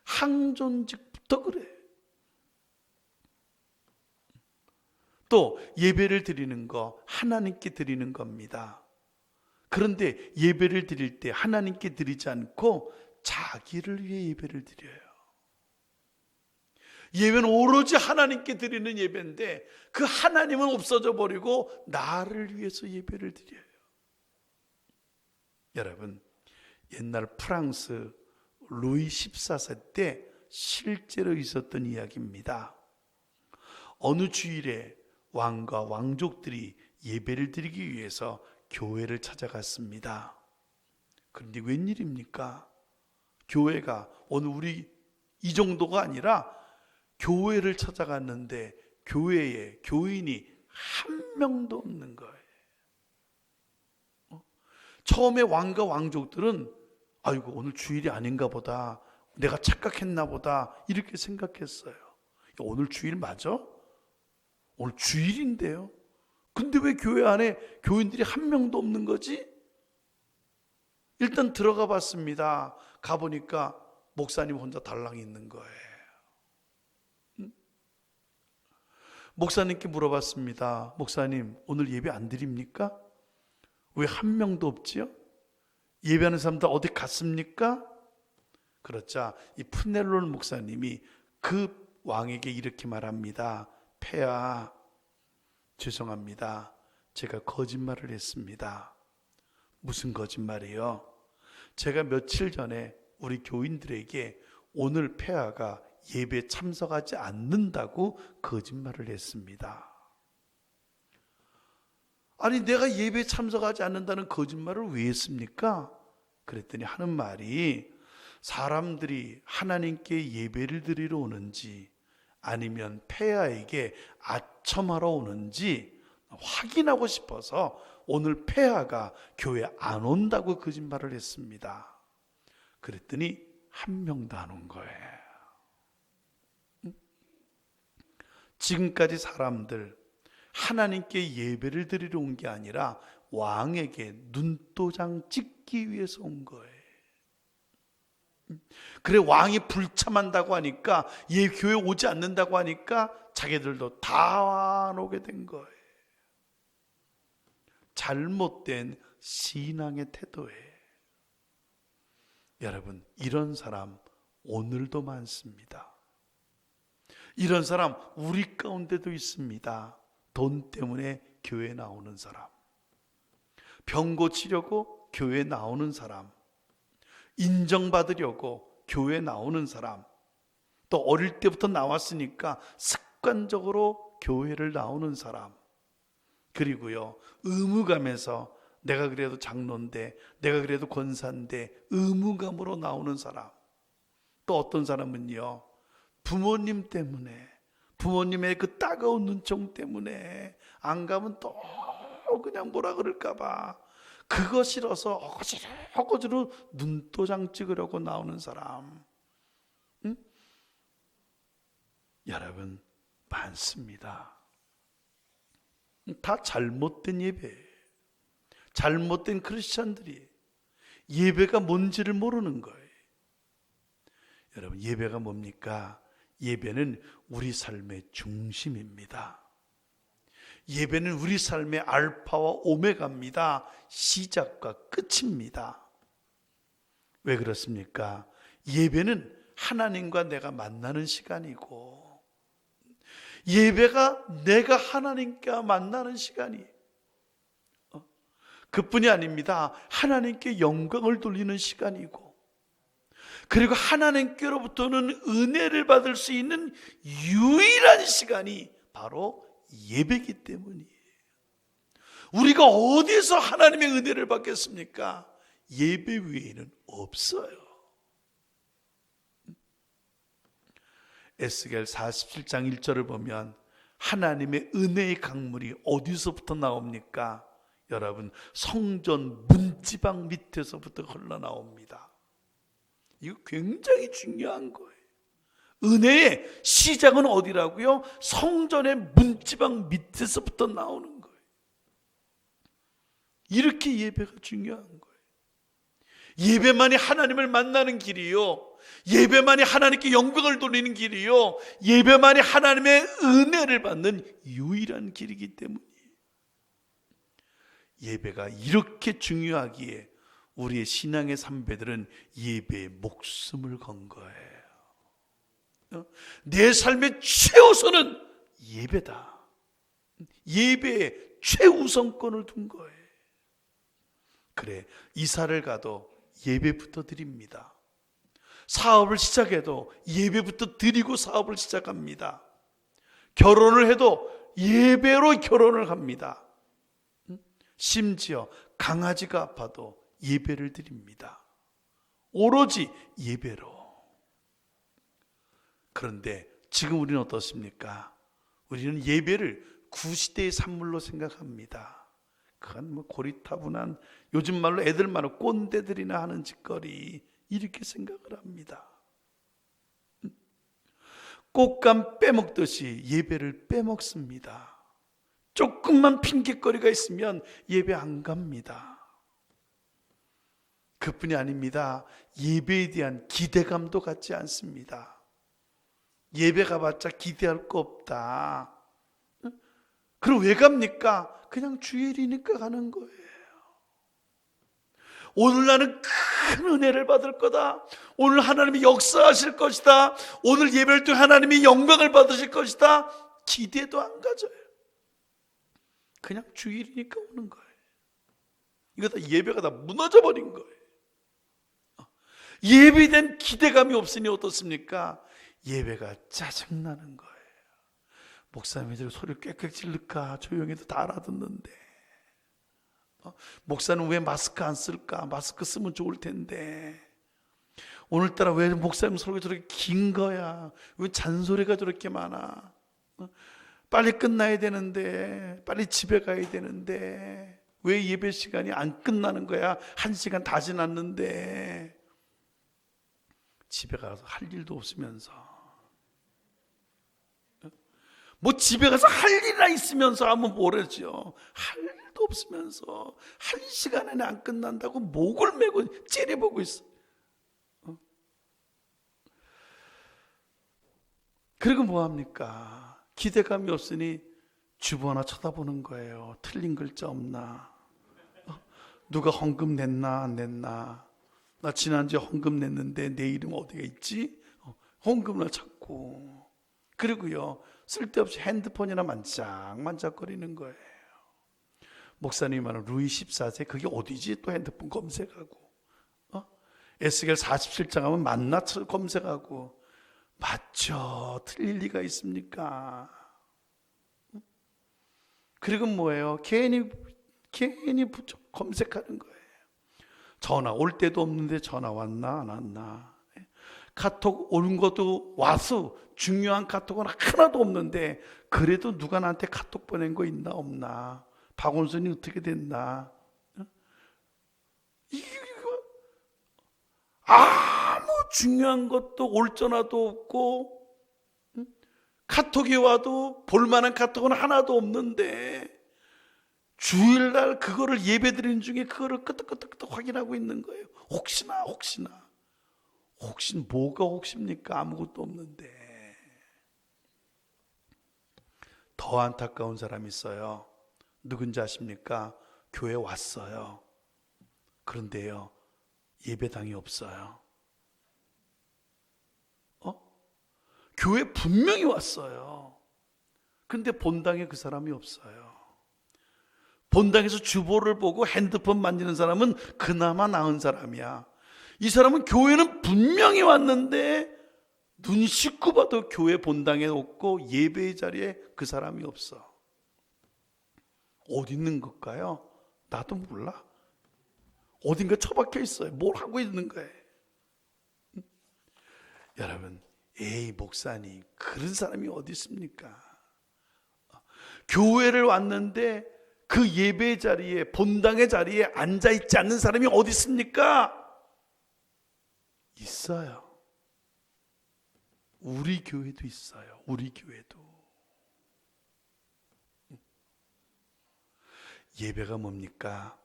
Speaker 1: 항존직부터 그래. 또 예배를 드리는 거 하나님께 드리는 겁니다. 그런데 예배를 드릴 때 하나님께 드리지 않고 자기를 위해 예배를 드려요. 예배는 오로지 하나님께 드리는 예배인데 그 하나님은 없어져 버리고 나를 위해서 예배를 드려요. 여러분, 옛날 프랑스 루이 14세 때 실제로 있었던 이야기입니다. 어느 주일에 왕과 왕족들이 예배를 드리기 위해서 교회를 찾아갔습니다. 그런데 웬일입니까? 교회가 오늘 우리 이 정도가 아니라 교회를 찾아갔는데 교회에 교인이 한 명도 없는 거예요. 처음에 왕과 왕족들은 아이고 오늘 주일이 아닌가 보다, 내가 착각했나 보다, 이렇게 생각했어요. 오늘 주일 맞아? 오늘 주일인데요. 근데 왜 교회 안에 교인들이 한 명도 없는 거지? 일단 들어가 봤습니다. 가보니까 목사님 혼자 달랑 있는 거예요. 목사님께 물어봤습니다. 목사님, 오늘 예배 안 드립니까? 왜 한 명도 없지요? 예배하는 사람들 어디 갔습니까? 그렇자 이 푸넬론 목사님이 그 왕에게 이렇게 말합니다. 폐하, 죄송합니다. 제가 거짓말을 했습니다. 무슨 거짓말이요? 제가 며칠 전에 우리 교인들에게 오늘 폐하가 예배에 참석하지 않는다고 거짓말을 했습니다. 아니, 내가 예배에 참석하지 않는다는 거짓말을 왜 했습니까? 그랬더니 하는 말이, 사람들이 하나님께 예배를 드리러 오는지 아니면 폐하에게 아첨하러 오는지 확인하고 싶어서 오늘 폐하가 교회 안 온다고 거짓말을 했습니다. 그랬더니 한 명도 안 온 거예요. 지금까지 사람들 하나님께 예배를 드리러 온 게 아니라 왕에게 눈도장 찍기 위해서 온 거예요. 그래, 왕이 불참한다고 하니까, 교회 오지 않는다고 하니까 자기들도 다 안 오게 된 거예요. 잘못된 신앙의 태도예요. 여러분, 이런 사람 오늘도 많습니다. 이런 사람 우리 가운데도 있습니다. 돈 때문에 교회 나오는 사람, 병 고치려고 교회 나오는 사람, 인정받으려고 교회 나오는 사람, 또 어릴 때부터 나왔으니까 습관적으로 교회를 나오는 사람, 그리고요 의무감에서 내가 그래도 장로인데, 내가 그래도 권사인데 의무감으로 나오는 사람, 또 어떤 사람은요 부모님 때문에, 부모님의 그 따가운 눈총 때문에 안 가면 또 그냥 뭐라 그럴까 봐 그거 싫어서 억지로 눈도장 찍으려고 나오는 사람, 응? 여러분 많습니다. 다 잘못된 예배, 잘못된 크리스찬들이 예배가 뭔지를 모르는 거예요. 여러분, 예배가 뭡니까? 예배는 우리 삶의 중심입니다. 예배는 우리 삶의 알파와 오메가입니다. 시작과 끝입니다. 왜 그렇습니까? 예배는 하나님과 내가 만나는 시간이고, 예배가 내가 하나님과 만나는 시간이 그뿐이 아닙니다. 하나님께 영광을 돌리는 시간이고, 그리고 하나님께로부터는 은혜를 받을 수 있는 유일한 시간이 바로 예배이기 때문이에요. 우리가 어디서 하나님의 은혜를 받겠습니까? 예배 외에는 없어요. 에스겔 47장 1절을 보면 하나님의 은혜의 강물이 어디서부터 나옵니까? 여러분, 성전 문지방 밑에서부터 흘러나옵니다. 이거 굉장히 중요한 거예요. 은혜의 시작은 어디라고요? 성전의 문지방 밑에서부터 나오는 거예요. 이렇게 예배가 중요한 거예요. 예배만이 하나님을 만나는 길이요, 예배만이 하나님께 영광을 돌리는 길이요, 예배만이 하나님의 은혜를 받는 유일한 길이기 때문이에요. 예배가 이렇게 중요하기에 우리의 신앙의 선배들은 예배에 목숨을 건 거예요. 내 삶의 최우선은 예배다. 예배에 최우선권을 둔 거예요. 그래, 이사를 가도 예배부터 드립니다. 사업을 시작해도 예배부터 드리고 사업을 시작합니다. 결혼을 해도 예배로 결혼을 합니다. 심지어 강아지가 아파도 예배를 드립니다. 오로지 예배로. 그런데 지금 우리는 어떻습니까? 우리는 예배를 구시대의 산물로 생각합니다. 그건 뭐 고리타분한, 요즘 말로 애들 말로 꼰대들이나 하는 짓거리, 이렇게 생각을 합니다. 꽃감 빼먹듯이 예배를 빼먹습니다. 조금만 핑계거리가 있으면 예배 안 갑니다. 그뿐이 아닙니다. 예배에 대한 기대감도 갖지 않습니다. 예배 가봤자 기대할 거 없다. 그럼 왜 갑니까? 그냥 주일이니까 가는 거예요. 오늘 나는 큰 은혜를 받을 거다. 오늘 하나님이 역사하실 것이다. 오늘 예배를 통해 하나님이 영광을 받으실 것이다. 기대도 안 가져요. 그냥 주일이니까 오는 거예요. 이거 다 예배가 다 무너져 버린 거예요. 예배에 대한 기대감이 없으니 어떻습니까? 예배가 짜증나는 거예요. 목사님들 소리 꽥꽥 질를까? 조용해도 다 알아듣는데. 목사는 왜 마스크 안 쓸까? 마스크 쓰면 좋을 텐데. 오늘따라 왜 목사님 소리가 저렇게 긴 거야? 왜 잔소리가 저렇게 많아? 빨리 끝나야 되는데, 빨리 집에 가야 되는데, 왜 예배 시간이 안 끝나는 거야? 1시간 다 지났는데. 집에 가서 할 일도 없으면서, 뭐 집에 가서 할 일이나 있으면서 하면 모르죠. 할 일도 없으면서 1시간 안에 안 끝난다고 목을 메고 째려보고 있어. 그리고 뭐합니까? 기대감이 없으니 주보 하나 쳐다보는 거예요. 틀린 글자 없나? 누가 헌금 냈나 안 냈나? 나 지난주에 헌금 냈는데 내 이름 어디가 있지? 헌금을 찾고. 그리고요, 쓸데없이 핸드폰이나 만짝만짝거리는 거예요. 목사님이 말하는 루이 14세, 그게 어디지? 또 핸드폰 검색하고. 에스겔 47장 하면 만나 검색하고. 맞죠? 틀릴 리가 있습니까? 그리고 뭐예요? 괜히 검색하는 거예요. 전화 올 때도 없는데 전화 왔나 안 왔나? 카톡 오는 것도 와서 중요한 카톡은 하나도 없는데 그래도 누가 나한테 카톡 보낸 거 있나 없나? 박원순이 어떻게 됐나? 이거 아무 중요한 것도 올전화도 없고 카톡이 와도 볼만한 카톡은 하나도 없는데 주일날 그거를 예배드리는 중에 그거를 끄덕끄덕 확인하고 있는 거예요. 혹시나 뭐가 혹십니까? 아무것도 없는데. 더 안타까운 사람이 있어요. 누군지 아십니까? 교회 왔어요. 그런데요, 예배당이 없어요. 교회 분명히 왔어요. 근데 본당에 그 사람이 없어요. 본당에서 주보를 보고 핸드폰 만지는 사람은 그나마 나은 사람이야. 이 사람은 교회는 분명히 왔는데 눈 씻고 봐도 교회 본당에 없고 예배의 자리에 그 사람이 없어. 어디 있는 걸까요? 나도 몰라. 어딘가 처박혀 있어요. 뭘 하고 있는 거예요? 여러분, 에이 목사님, 그런 사람이 어디 있습니까? 교회를 왔는데 그 예배 자리에, 본당의 자리에 앉아 있지 않는 사람이 어디 있습니까? 있어요. 우리 교회도 있어요. 우리 교회도. 예배가 뭡니까?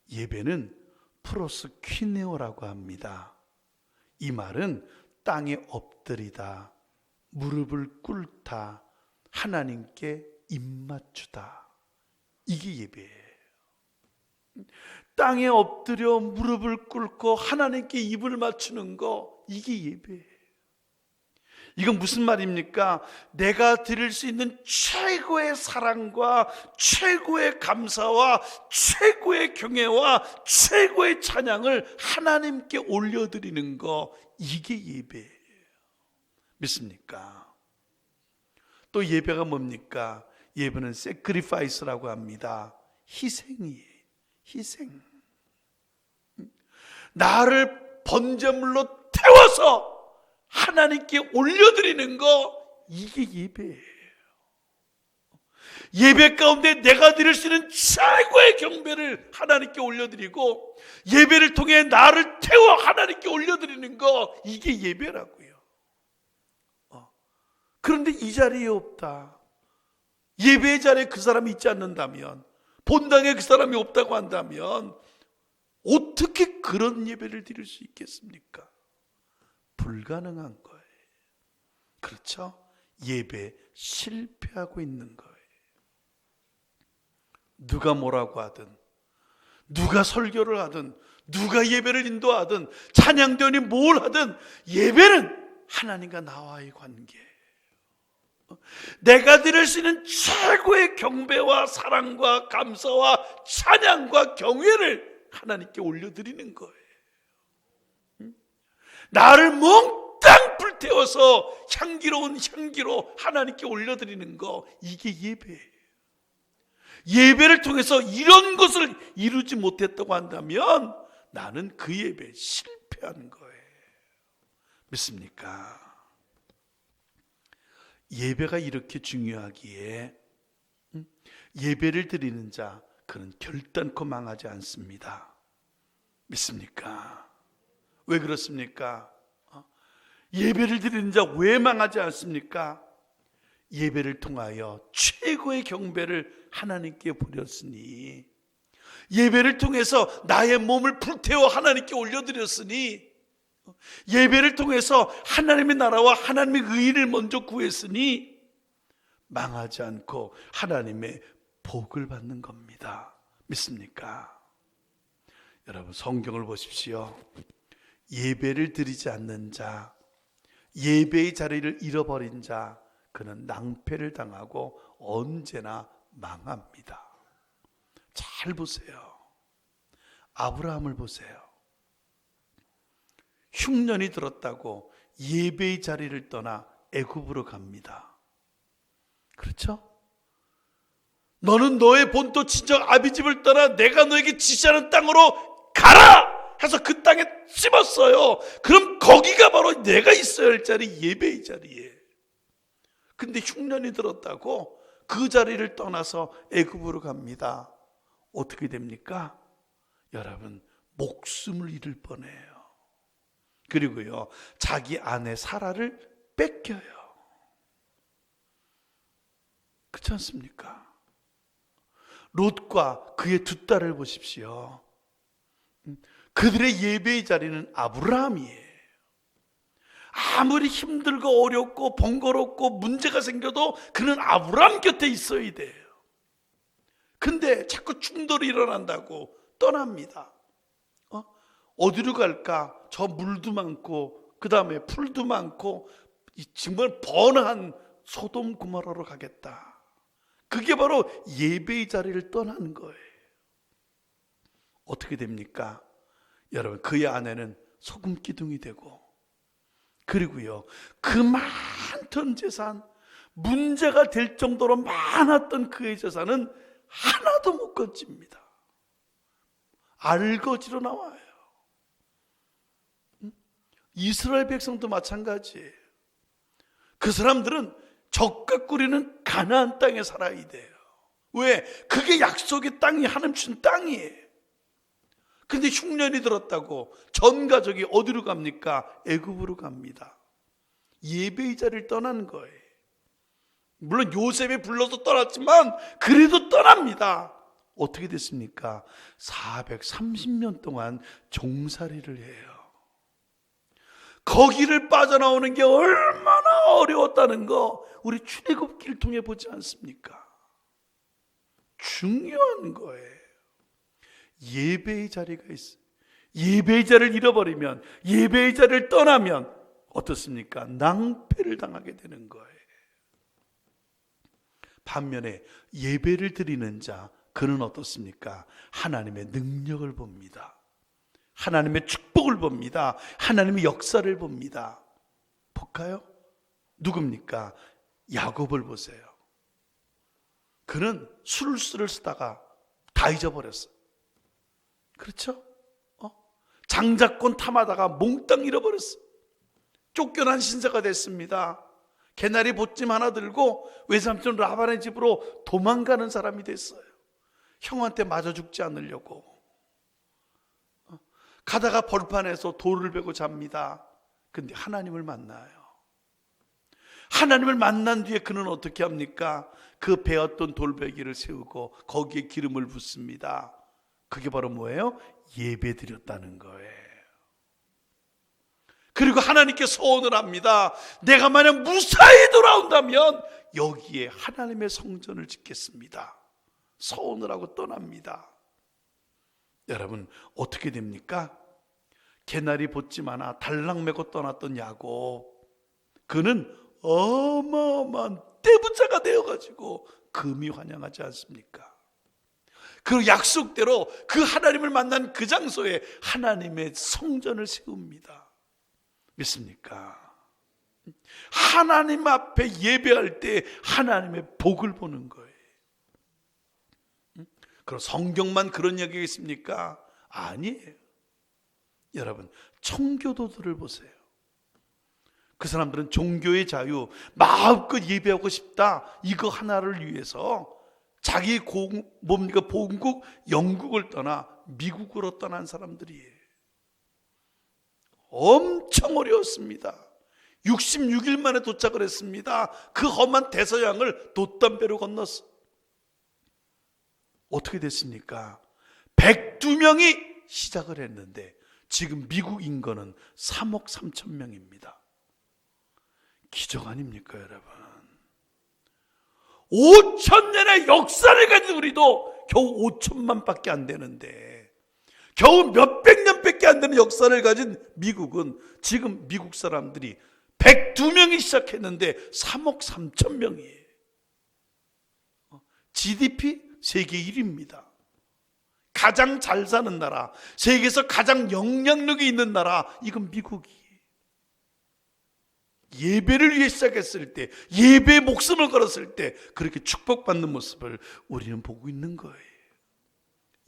Speaker 1: 예배는 프로스퀴네오라고 합니다. 이 말은 땅에 엎드리다, 무릎을 꿇다, 하나님께 입맞추다. 이게 예배예요. 땅에 엎드려 무릎을 꿇고 하나님께 입을 맞추는 거, 이게 예배예요. 이건 무슨 말입니까? 내가 드릴 수 있는 최고의 사랑과 최고의 감사와 최고의 경애와 최고의 찬양을 하나님께 올려드리는 거, 이게 예배예요. 믿습니까? 또 예배가 뭡니까? 예배는 sacrifice라고 합니다. 희생이에요. 희생. 나를 번제물로 태워서 하나님께 올려드리는 거, 이게 예배예요. 예배 가운데 내가 드릴 수 있는 최고의 경배를 하나님께 올려드리고 예배를 통해 나를 태워 하나님께 올려드리는 거, 이게 예배라고요. 그런데 이 자리에 없다. 예배의 자리에 그 사람이 있지 않는다면, 본당에 그 사람이 없다고 한다면 어떻게 그런 예배를 드릴 수 있겠습니까? 불가능한 거예요. 그렇죠? 예배 실패하고 있는 거예요. 누가 뭐라고 하든, 누가 설교를 하든, 누가 예배를 인도하든, 찬양대원이 뭘 하든, 예배는 하나님과 나와의 관계예요. 내가 드릴 수 있는 최고의 경배와 사랑과 감사와 찬양과 경외를 하나님께 올려드리는 거예요. 나를 몽땅 불태워서 향기로운 향기로 하나님께 올려드리는 거, 이게 예배예요. 예배를 통해서 이런 것을 이루지 못했다고 한다면 나는 그 예배에 실패한 거예요. 믿습니까? 예배가 이렇게 중요하기에 예배를 드리는 자, 그는 결단코 망하지 않습니다. 믿습니까? 왜 그렇습니까? 예배를 드리는 자 왜 망하지 않습니까? 예배를 통하여 최고의 경배를 하나님께 부렸으니, 예배를 통해서 나의 몸을 불태워 하나님께 올려드렸으니, 예배를 통해서 하나님의 나라와 하나님의 의를 먼저 구했으니 망하지 않고 하나님의 복을 받는 겁니다. 믿습니까? 여러분, 성경을 보십시오. 예배를 드리지 않는 자, 예배의 자리를 잃어버린 자, 그는 낭패를 당하고 언제나 망합니다. 잘 보세요. 아브라함을 보세요. 흉년이 들었다고 예배의 자리를 떠나 애굽으로 갑니다. 그렇죠? 너는 너의 본토 친정 아비집을 떠나 내가 너에게 지시하는 땅으로 가라! 해서 그 땅에 찝었어요. 그럼 거기가 바로 내가 있어야 할 자리, 예배의 자리에. 근데 흉년이 들었다고 그 자리를 떠나서 애굽으로 갑니다. 어떻게 됩니까? 여러분 목숨을 잃을 뻔해요. 그리고요 자기 아내 사라를 뺏겨요. 그렇지 않습니까? 롯과 그의 두 딸을 보십시오. 그들의 예배의 자리는 아브라함이에요. 아무리 힘들고 어렵고 번거롭고 문제가 생겨도 그는 아브라함 곁에 있어야 돼요. 근데 자꾸 충돌이 일어난다고 떠납니다. 어디로 갈까? 저 물도 많고 그 다음에 풀도 많고 정말 번화한 소돔 고모라로 가겠다. 그게 바로 예배의 자리를 떠나는 거예요. 어떻게 됩니까? 여러분 그의 아내는 소금 기둥이 되고, 그리고요 그 많던 재산, 문제가 될 정도로 많았던 그의 재산은 하나도 못 건집니다. 알거지로 나와요. 이스라엘 백성도 마찬가지예요. 그 사람들은 적과 꿀이는 가나안 땅에 살아야 돼요. 왜? 그게 약속의 땅이 하나님 준 땅이에요. 근데 흉년이 들었다고 전 가족이 어디로 갑니까? 애굽으로 갑니다. 예배의 자리를 떠난 거예요. 물론 요셉이 불러서 떠났지만 그래도 떠납니다. 어떻게 됐습니까? 430년 동안 종살이를 해요. 거기를 빠져나오는 게 얼마나 어려웠다는 거 우리 출애굽기를 통해 보지 않습니까? 중요한 거예요. 예배의 자리가 있어요. 예배의 자리를 잃어버리면, 예배의 자리를 떠나면 어떻습니까? 낭패를 당하게 되는 거예요. 반면에 예배를 드리는 자, 그는 어떻습니까? 하나님의 능력을 봅니다. 하나님의 축복을 봅니다. 하나님의 역사를 봅니다. 볼까요? 누굽니까? 야곱을 보세요. 그는 술수를 쓰다가 다 잊어버렸어요. 그렇죠? 장자권 탐하다가 몽땅 잃어버렸어요. 쫓겨난 신세가 됐습니다. 개나리 보찜 하나 들고 외삼촌 라반의 집으로 도망가는 사람이 됐어요. 형한테 맞아 죽지 않으려고. 가다가 벌판에서 돌을 베고 잡니다. 근데 하나님을 만나요. 하나님을 만난 뒤에 그는 어떻게 합니까? 그 베었던 돌베개를 세우고 거기에 기름을 붓습니다. 그게 바로 뭐예요? 예배 드렸다는 거예요. 그리고 하나님께 소원을 합니다. 내가 만약 무사히 돌아온다면 여기에 하나님의 성전을 짓겠습니다. 소원을 하고 떠납니다. 여러분 어떻게 됩니까? 개나리 보찜 하나 달랑 메고 떠났던 야곱, 그는 어마어마한 떼부자가 되어가지고 금이 환영하지 않습니까? 그 약속대로 그 하나님을 만난 그 장소에 하나님의 성전을 세웁니다. 믿습니까? 하나님 앞에 예배할 때 하나님의 복을 보는 거예요. 그럼 성경만 그런 얘기가 있습니까? 아니에요. 여러분 청교도들을 보세요. 그 사람들은 종교의 자유, 마음껏 예배하고 싶다, 이거 하나를 위해서 자기 본국 영국을 떠나 미국으로 떠난 사람들이에요. 엄청 어려웠습니다. 66일 만에 도착을 했습니다. 그 험한 대서양을 돛담배로 건넜어. 어떻게 됐습니까? 102명이 시작을 했는데 지금 미국 인口는 3억 3천 명입니다. 기적 아닙니까 여러분? 5,000년의 역사를 가진 우리도 겨우 5천만 밖에 안 되는데, 겨우 몇백 년밖에 안 되는 역사를 가진 미국은 지금 미국 사람들이 102명이 시작했는데 3억 3천 명이에요. GDP 세계 1위입니다. 가장 잘 사는 나라, 세계에서 가장 영향력이 있는 나라, 이건 미국이에요. 예배를 위해 시작했을 때, 예배에 목숨을 걸었을 때 그렇게 축복받는 모습을 우리는 보고 있는 거예요.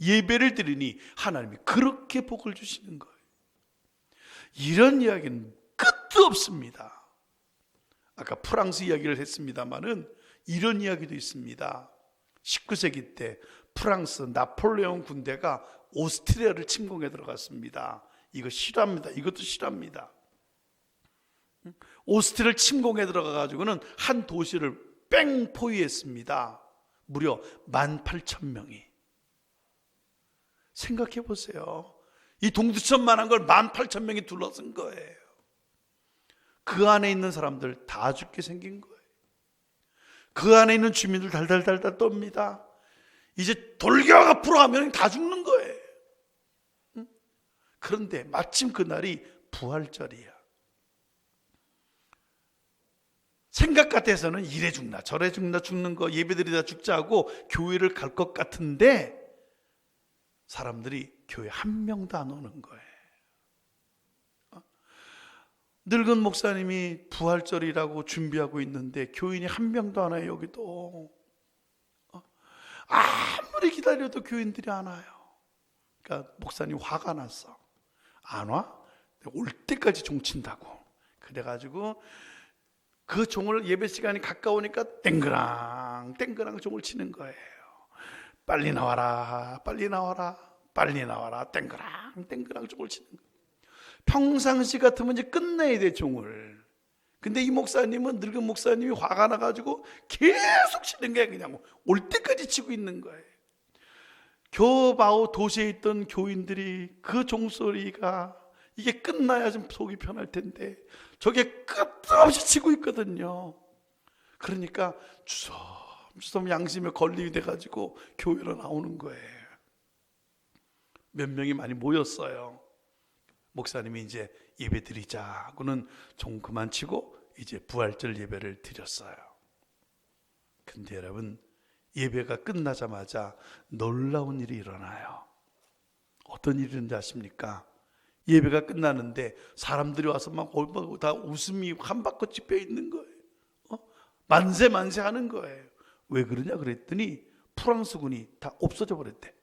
Speaker 1: 예배를 드리니 하나님이 그렇게 복을 주시는 거예요. 이런 이야기는 끝도 없습니다. 아까 프랑스 이야기를 했습니다마는 이런 이야기도 있습니다. 19세기 때 프랑스 나폴레옹 군대가 오스트리아를 침공해 들어갔습니다. 이거 싫어합니다. 이것도 싫어합니다. 오스트리아를 침공해 들어가 가지고는 한 도시를 뺑 포위했습니다. 무려 18,000명이. 생각해 보세요. 이 동두천만한 걸 18,000명이 둘러쓴 거예요. 그 안에 있는 사람들 다 죽게 생긴 거예요. 그 안에 있는 주민들 달달달달 떱니다. 이제 돌격 앞으로 하면 다 죽는 거예요. 그런데 마침 그날이 부활절이야. 생각 같아서는 이래 죽나 저래 죽나 죽는 거 예배드리다 죽자 하고 교회를 갈 것 같은데 사람들이 교회 한 명도 안 오는 거예요. 늙은 목사님이 부활절이라고 준비하고 있는데 교인이 한 명도 안 와요. 여기도 아무리 기다려도 교인들이 안 와요. 그러니까 목사님 화가 났어. 안 와? 올 때까지 종친다고. 그래가지고 그 종을 예배 시간이 가까우니까 땡그랑 땡그랑 종을 치는 거예요. 빨리 나와라, 빨리 나와라, 빨리 나와라, 땡그랑 땡그랑 종을 치는 거예요. 평상시 같으면 이제 끝내야 돼, 종을. 근데 이 목사님은, 늙은 목사님이 화가 나가지고 계속 치는 게 그냥 올 때까지 치고 있는 거예요. 교바오 도시에 있던 교인들이 그 종소리가 이게 끝나야 좀 속이 편할 텐데 저게 끝도 없이 치고 있거든요. 그러니까 주섬주섬 양심에 걸림이 돼가지고 교회로 나오는 거예요. 몇 명이 많이 모였어요. 목사님이 이제 예배 드리자 하고는 종 그만 치고 이제 부활절 예배를 드렸어요. 근데 여러분, 예배가 끝나자마자 놀라운 일이 일어나요. 어떤 일이 있는지 아십니까? 예배가 끝나는데 사람들이 와서 막 다 웃음이 한 바퀴 펴 있는 거예요. 만세 만세 하는 거예요. 왜 그러냐 그랬더니 프랑스군이 다 없어져 버렸대.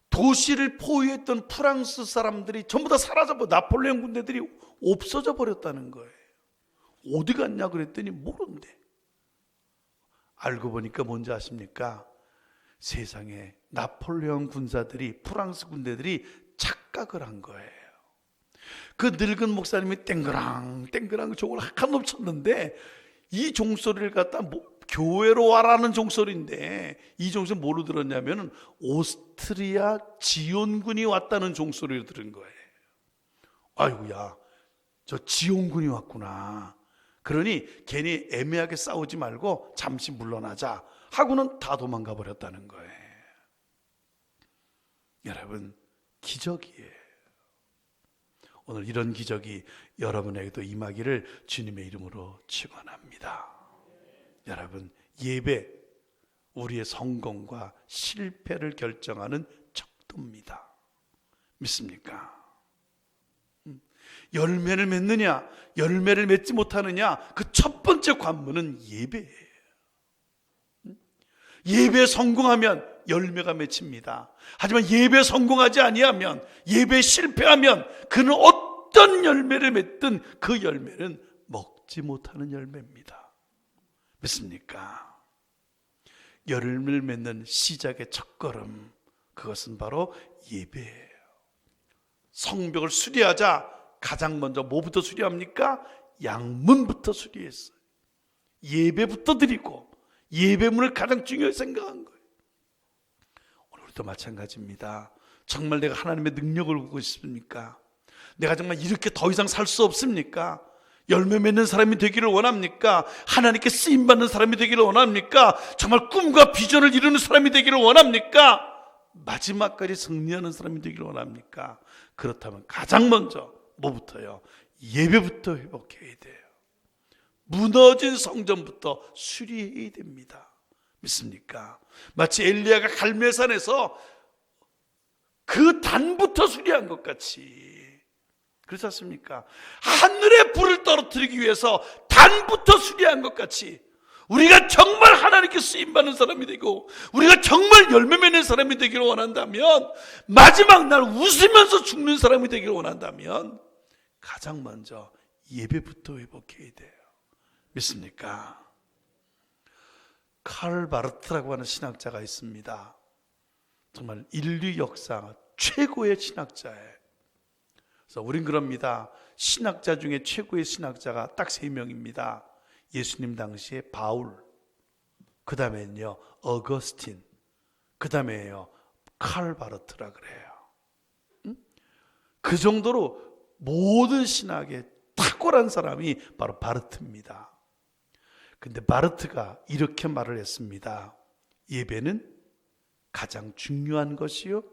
Speaker 1: 도시를 포위했던 프랑스 사람들이 전부 다 사라져버려. 나폴레옹 군대들이 없어져 버렸다는 거예요. 어디 갔냐 그랬더니 모른대. 알고 보니까 뭔지 아십니까? 세상에 나폴레옹 군사들이, 프랑스 군대들이 착각을 한 거예요. 그 늙은 목사님이 땡그랑 땡그랑 종을 한 놈 쳤는데 이 종소리를 갖다 교회로 와라는 종소리인데 이 종소리 뭐로 들었냐면 오스트리아 지온군이 왔다는 종소리를 들은 거예요. 아이고야, 저 지온군이 왔구나. 그러니 괜히 애매하게 싸우지 말고 잠시 물러나자 하고는 다 도망가 버렸다는 거예요. 여러분, 기적이에요. 오늘 이런 기적이 여러분에게도 임하기를 주님의 이름으로 축원합니다. 여러분, 예배, 우리의 성공과 실패를 결정하는 척도입니다. 믿습니까? 열매를 맺느냐, 열매를 맺지 못하느냐, 그 첫 번째 관문은 예배예요. 예배에 성공하면 열매가 맺힙니다. 하지만 예배에 성공하지 아니하면, 예배에 실패하면 그는 어떤 열매를 맺든 그 열매는 먹지 못하는 열매입니다. 믿습니까? 열매를 맺는 시작의 첫걸음, 그것은 바로 예배예요. 성벽을 수리하자 가장 먼저 뭐부터 수리합니까? 양문부터 수리했어요. 예배부터 드리고 예배문을 가장 중요하게 생각한 거예요. 오늘 우리도 마찬가지입니다. 정말 내가 하나님의 능력을 보고 싶습니까? 내가 정말 이렇게 더 이상 살 수 없습니까? 열매 맺는 사람이 되기를 원합니까? 하나님께 쓰임받는 사람이 되기를 원합니까? 정말 꿈과 비전을 이루는 사람이 되기를 원합니까? 마지막까지 승리하는 사람이 되기를 원합니까? 그렇다면 가장 먼저 뭐부터요? 예배부터 회복해야 돼요. 무너진 성전부터 수리해야 됩니다. 믿습니까? 마치 엘리야가 갈멜산에서 그 단부터 수리한 것 같이, 그렇지 않습니까? 하늘에 불을 떨어뜨리기 위해서 단부터 수리한 것 같이 우리가 정말 하나님께 쓰임받는 사람이 되고 우리가 정말 열매 맺는 사람이 되기를 원한다면, 마지막 날 웃으면서 죽는 사람이 되기를 원한다면 가장 먼저 예배부터 회복해야 돼요. 믿습니까? 칼 바르트라고 하는 신학자가 있습니다. 정말 인류 역사 최고의 신학자예요. 그래서 우린 그럽니다. 신학자 중에 최고의 신학자가 딱 3명입니다. 예수님 당시에 바울, 그 다음에는요 어거스틴, 그 다음에요 칼 바르트라 그래요. 그 정도로 모든 신학에 탁월한 사람이 바로 바르트입니다. 근데 바르트가 이렇게 말을 했습니다. 예배는 가장 중요한 것이요,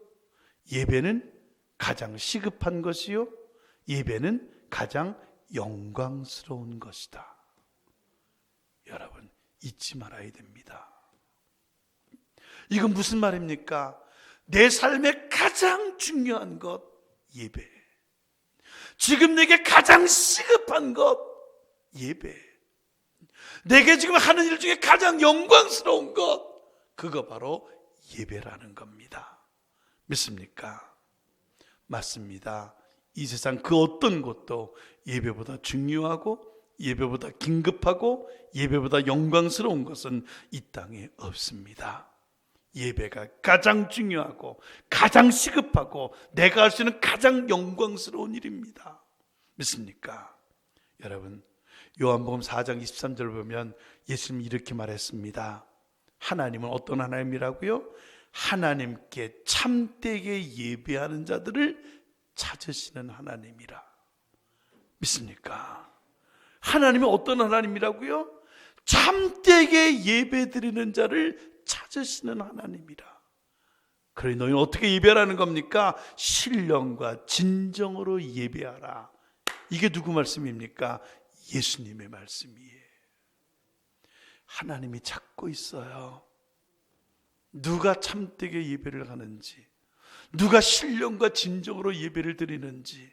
Speaker 1: 예배는 가장 시급한 것이요, 예배는 가장 영광스러운 것이다. 여러분 잊지 말아야 됩니다. 이건 무슨 말입니까? 내 삶의 가장 중요한 것 예배, 지금 내게 가장 시급한 것 예배, 내게 지금 하는 일 중에 가장 영광스러운 것, 그거 바로 예배라는 겁니다. 믿습니까? 맞습니다. 이 세상 그 어떤 것도 예배보다 중요하고 예배보다 긴급하고 예배보다 영광스러운 것은 이 땅에 없습니다. 예배가 가장 중요하고 가장 시급하고 내가 할 수 있는 가장 영광스러운 일입니다. 믿습니까? 여러분, 요한복음 4장 23절 보면 예수님이 이렇게 말했습니다. 하나님은 어떤 하나님이라고요? 하나님께 참되게 예배하는 자들을 찾으시는 하나님이라. 믿습니까? 하나님이 어떤 하나님이라고요? 참되게 예배드리는 자를 찾으시는 하나님이라. 그러니 너희는 어떻게 예배하라는 겁니까? 신령과 진정으로 예배하라. 이게 누구 말씀입니까? 예수님의 말씀이에요. 하나님이 찾고 있어요. 누가 참되게 예배를 하는지, 누가 신령과 진정으로 예배를 드리는지,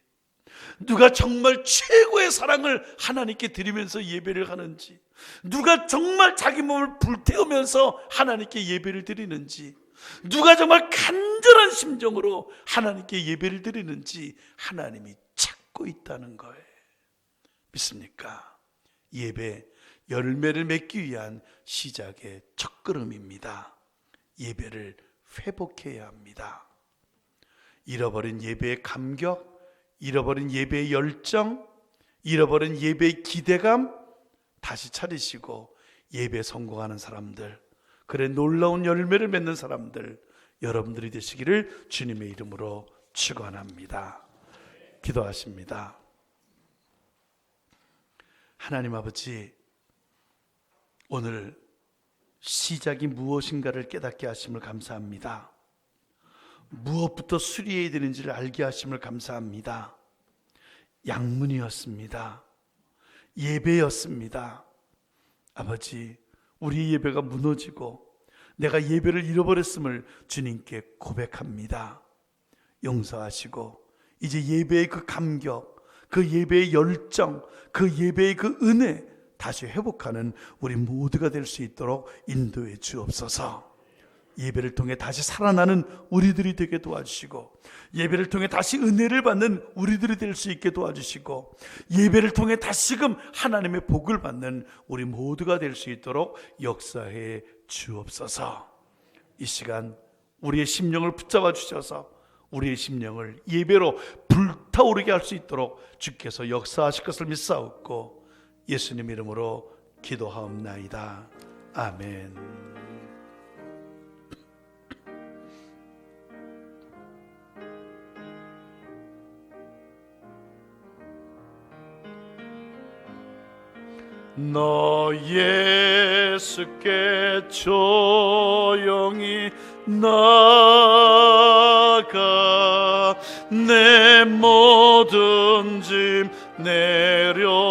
Speaker 1: 누가 정말 최고의 사랑을 하나님께 드리면서 예배를 하는지, 누가 정말 자기 몸을 불태우면서 하나님께 예배를 드리는지, 누가 정말 간절한 심정으로 하나님께 예배를 드리는지 하나님이 찾고 있다는 거예요. 믿습니까? 예배 열매를 맺기 위한 시작의 첫걸음입니다. 예배를 회복해야 합니다. 잃어버린 예배의 감격, 잃어버린 예배의 열정, 잃어버린 예배의 기대감 다시 차리시고 예배에 성공하는 사람들, 그래 놀라운 열매를 맺는 사람들 여러분들이 되시기를 주님의 이름으로 축원합니다. 기도하십니다. 하나님 아버지, 오늘 시작이 무엇인가를 깨닫게 하심을 감사합니다. 무엇부터 수리해야 되는지를 알게 하심을 감사합니다. 양문이었습니다. 예배였습니다. 아버지, 우리 예배가 무너지고 내가 예배를 잃어버렸음을 주님께 고백합니다. 용서하시고 이제 예배의 그 감격, 그 예배의 열정, 그 예배의 그 은혜 다시 회복하는 우리 모두가 될 수 있도록 인도해 주옵소서. 예배를 통해 다시 살아나는 우리들이 되게 도와주시고, 예배를 통해 다시 은혜를 받는 우리들이 될 수 있게 도와주시고, 예배를 통해 다시금 하나님의 복을 받는 우리 모두가 될 수 있도록 역사해 주옵소서. 이 시간 우리의 심령을 붙잡아 주셔서 우리의 심령을 예배로 불타오르게 할 수 있도록 주께서 역사하실 것을 믿사옵고 예수님 이름으로 기도하옵나이다. 아멘. 너 예수께 조용히 나가 내 모든 짐 내려놓고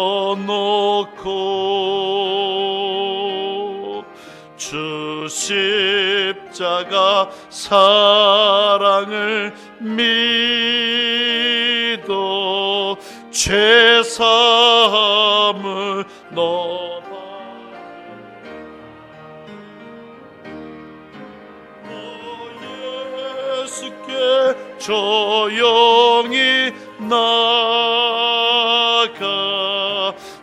Speaker 1: 주 십자가 사랑을 믿어 죄사함을 너가 예수께 조용히 나가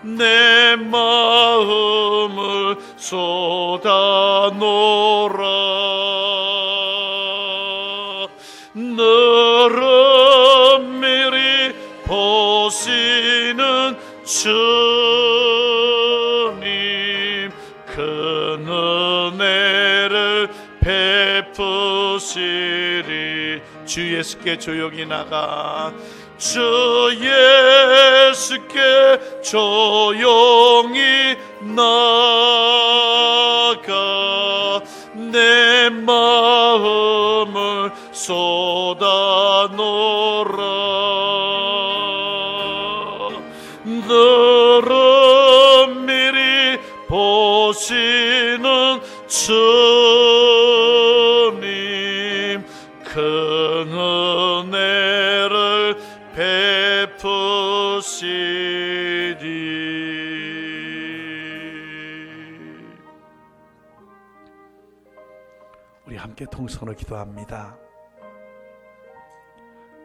Speaker 1: 내 마음을 쏟아 너를 미리 보시는 주님, 큰 은혜를 베푸시리. 주 예수께 조용히 나가, 주 예수께 조용히 나가, 내 마음을 쏟아놓으라. 너를 미리 보시는 주님, 큰 은혜를 베푸시리. 우리 함께 통성으로 기도합니다.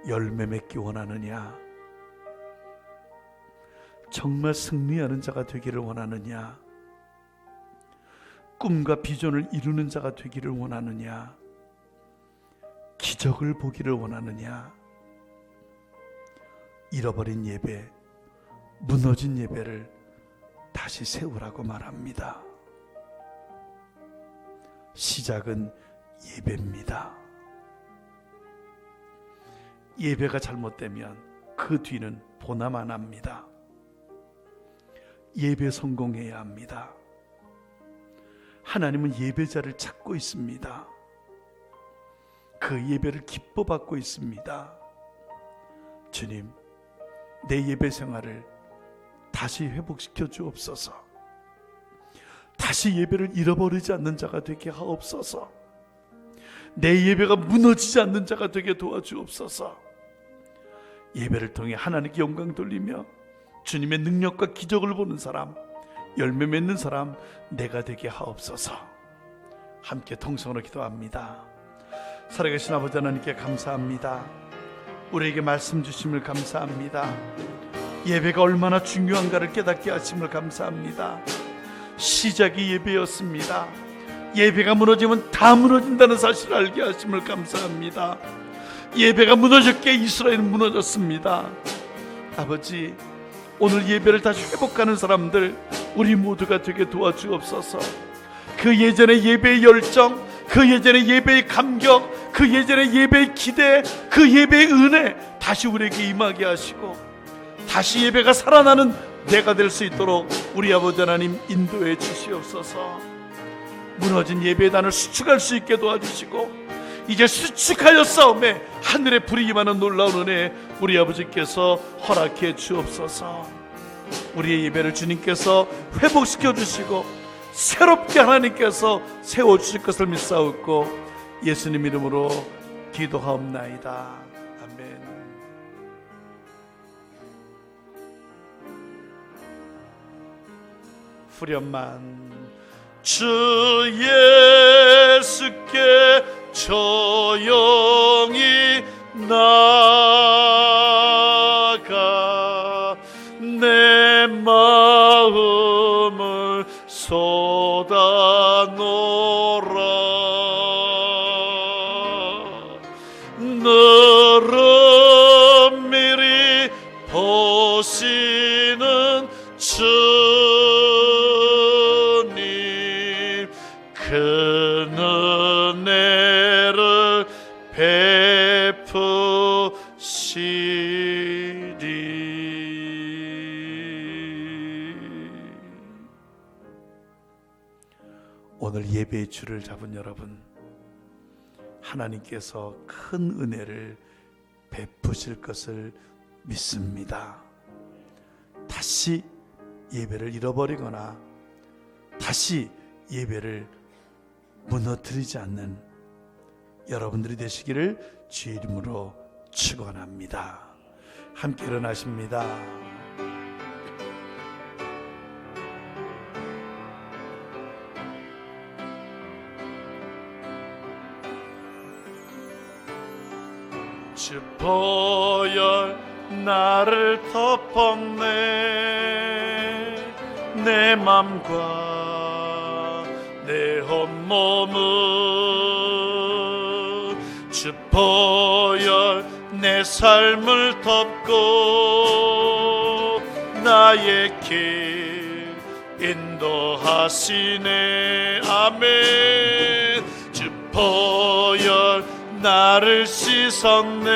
Speaker 1: 열매 맺기 원하느냐? 정말 승리하는 자가 되기를 원하느냐? 꿈과 비전을 이루는 자가 되기를 원하느냐? 기적을 보기를 원하느냐? 잃어버린 예배, 무너진 예배를 다시 세우라고 말합니다. 시작은 예배입니다. 예배가 잘못되면 그 뒤는 보나마나 합니다. 예배 성공해야 합니다. 하나님은 예배자를 찾고 있습니다. 그 예배를 기뻐 받고 있습니다. 주님, 내 예배 생활을 다시 회복시켜 주옵소서. 다시 예배를 잃어버리지 않는 자가 되게 하옵소서. 내 예배가 무너지지 않는 자가 되게 도와주옵소서. 예배를 통해 하나님께 영광 돌리며 주님의 능력과 기적을 보는 사람, 열매 맺는 사람 내가 되게 하옵소서. 함께 통성으로 기도합니다. 살아계신 아버지 하나님께 감사합니다. 우리에게 말씀 주심을 감사합니다. 예배가 얼마나 중요한가를 깨닫게 하심을 감사합니다. 시작이 예배였습니다. 예배가 무너지면 다 무너진다는 사실을 알게 하심을 감사합니다. 예배가 무너졌기에 이스라엘은 무너졌습니다. 아버지, 오늘 예배를 다시 회복하는 사람들 우리 모두가 되게 도와주옵소서. 그 예전의 예배의 열정, 그 예전의 예배의 감격, 그 예전의 예배의 기대, 그 예배의 은혜 다시 우리에게 임하게 하시고 다시 예배가 살아나는 내가 될 수 있도록 우리 아버지 하나님 인도해 주시옵소서. 무너진 예배의 단을 수축할 수 있게 도와주시고 이제 수축하여 싸움에 하늘의 불이 임하는 놀라운 은혜 우리 아버지께서 허락해 주옵소서. 우리의 예배를 주님께서 회복시켜 주시고 새롭게 하나님께서 세워주실 것을 믿사옵고 예수님 이름으로 기도하옵나이다. 아멘. 후렴만 주 예수께 조용히 나가 내 마음을 쏟아놓으라. 너를 미리 보시는 주님, 큰 은혜를 베푸시리. 오늘 예배의 줄을 잡은 여러분, 하나님께서 큰 은혜를 베푸실 것을 믿습니다. 다시 예배를 잃어버리거나 다시 예배를 무너뜨리지 않는 여러분들이 되시기를 주의 이름으로 축원합니다. 함께 일어나십니다. 주 보혈 나를 덮었네. 내 맘과 내 온몸은 주 보혈 내 삶을 덮고 나의 길 인도하시네. 아멘. 주 보혈 나를 씻었네.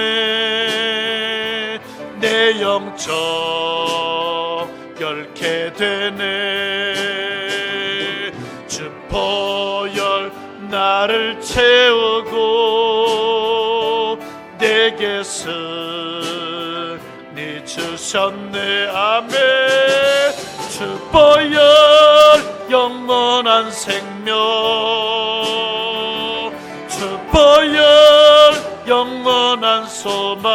Speaker 1: 내 영적 결케 되네. 주 보혈 나를 채우고 내게 승리 주셨네. 아멘. 주 보혈 영원한 생명, 주 보혈 영원한 소망,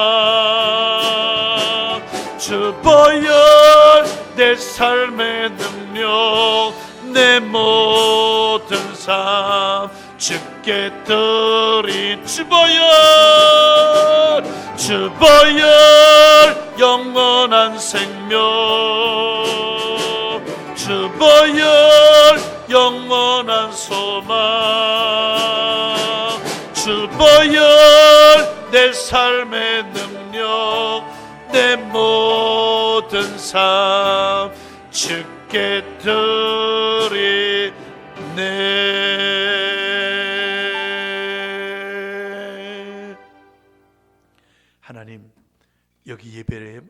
Speaker 1: 주 보혈 내 삶의 능력, 내 모든 삶 주께 드린 주 보혈, 주 보혈 영원한 생명, 주 보혈 영원한 소망, 주 보혈 내 삶의 능력, 내 모든 삶 주께 드리네. 하나님, 여기 예배를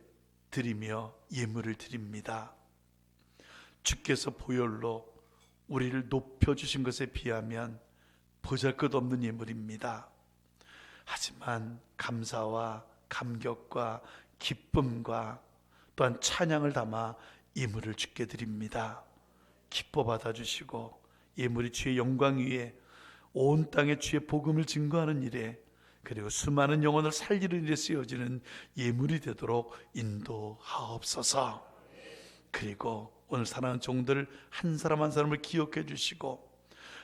Speaker 1: 드리며 예물을 드립니다. 주께서 보혈로 우리를 높여주신 것에 비하면 보잘것없는 예물입니다. 하지만 감사와 감격과 기쁨과 또한 찬양을 담아 예물을 주께 드립니다. 기뻐 받아주시고 예물이 주의 영광 위에 온 땅에 주의 복음을 증거하는 일에, 그리고 수많은 영혼을 살리는 일에 쓰여지는 예물이 되도록 인도하옵소서. 그리고 오늘 사랑하는 종들 한 사람 한 사람을 기억해 주시고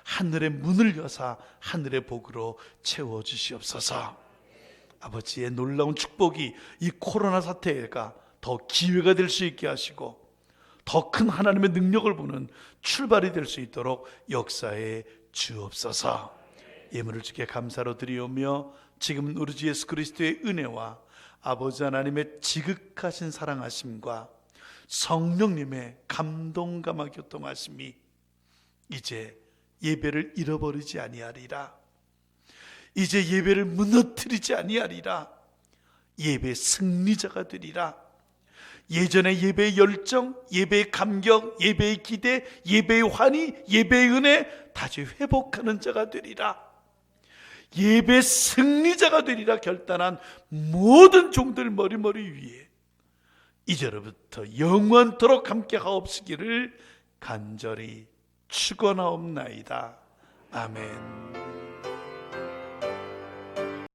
Speaker 1: 하늘의 문을 여사 하늘의 복으로 채워주시옵소서. 아버지의 놀라운 축복이 이 코로나 사태가 더 기회가 될 수 있게 하시고 더 큰 하나님의 능력을 보는 출발이 될 수 있도록 역사에 주옵소서. 예물을 주께 감사로 드리오며 지금 우리 주 예수 그리스도의 은혜와 아버지 하나님의 지극하신 사랑하심과 성령님의 감동감화 교통하심이 이제 예배를 잃어버리지 아니하리라. 이제 예배를 무너뜨리지 아니하리라. 예배 승리자가 되리라. 예전의 예배의 열정, 예배의 감격, 예배의 기대, 예배의 환희, 예배의 은혜 다시 회복하는 자가 되리라. 예배 승리자가 되리라 결단한 모든 종들 머리머리 위에 이제로부터 영원토록 함께 하옵시기를 간절히 축원하옵나이다. 아멘.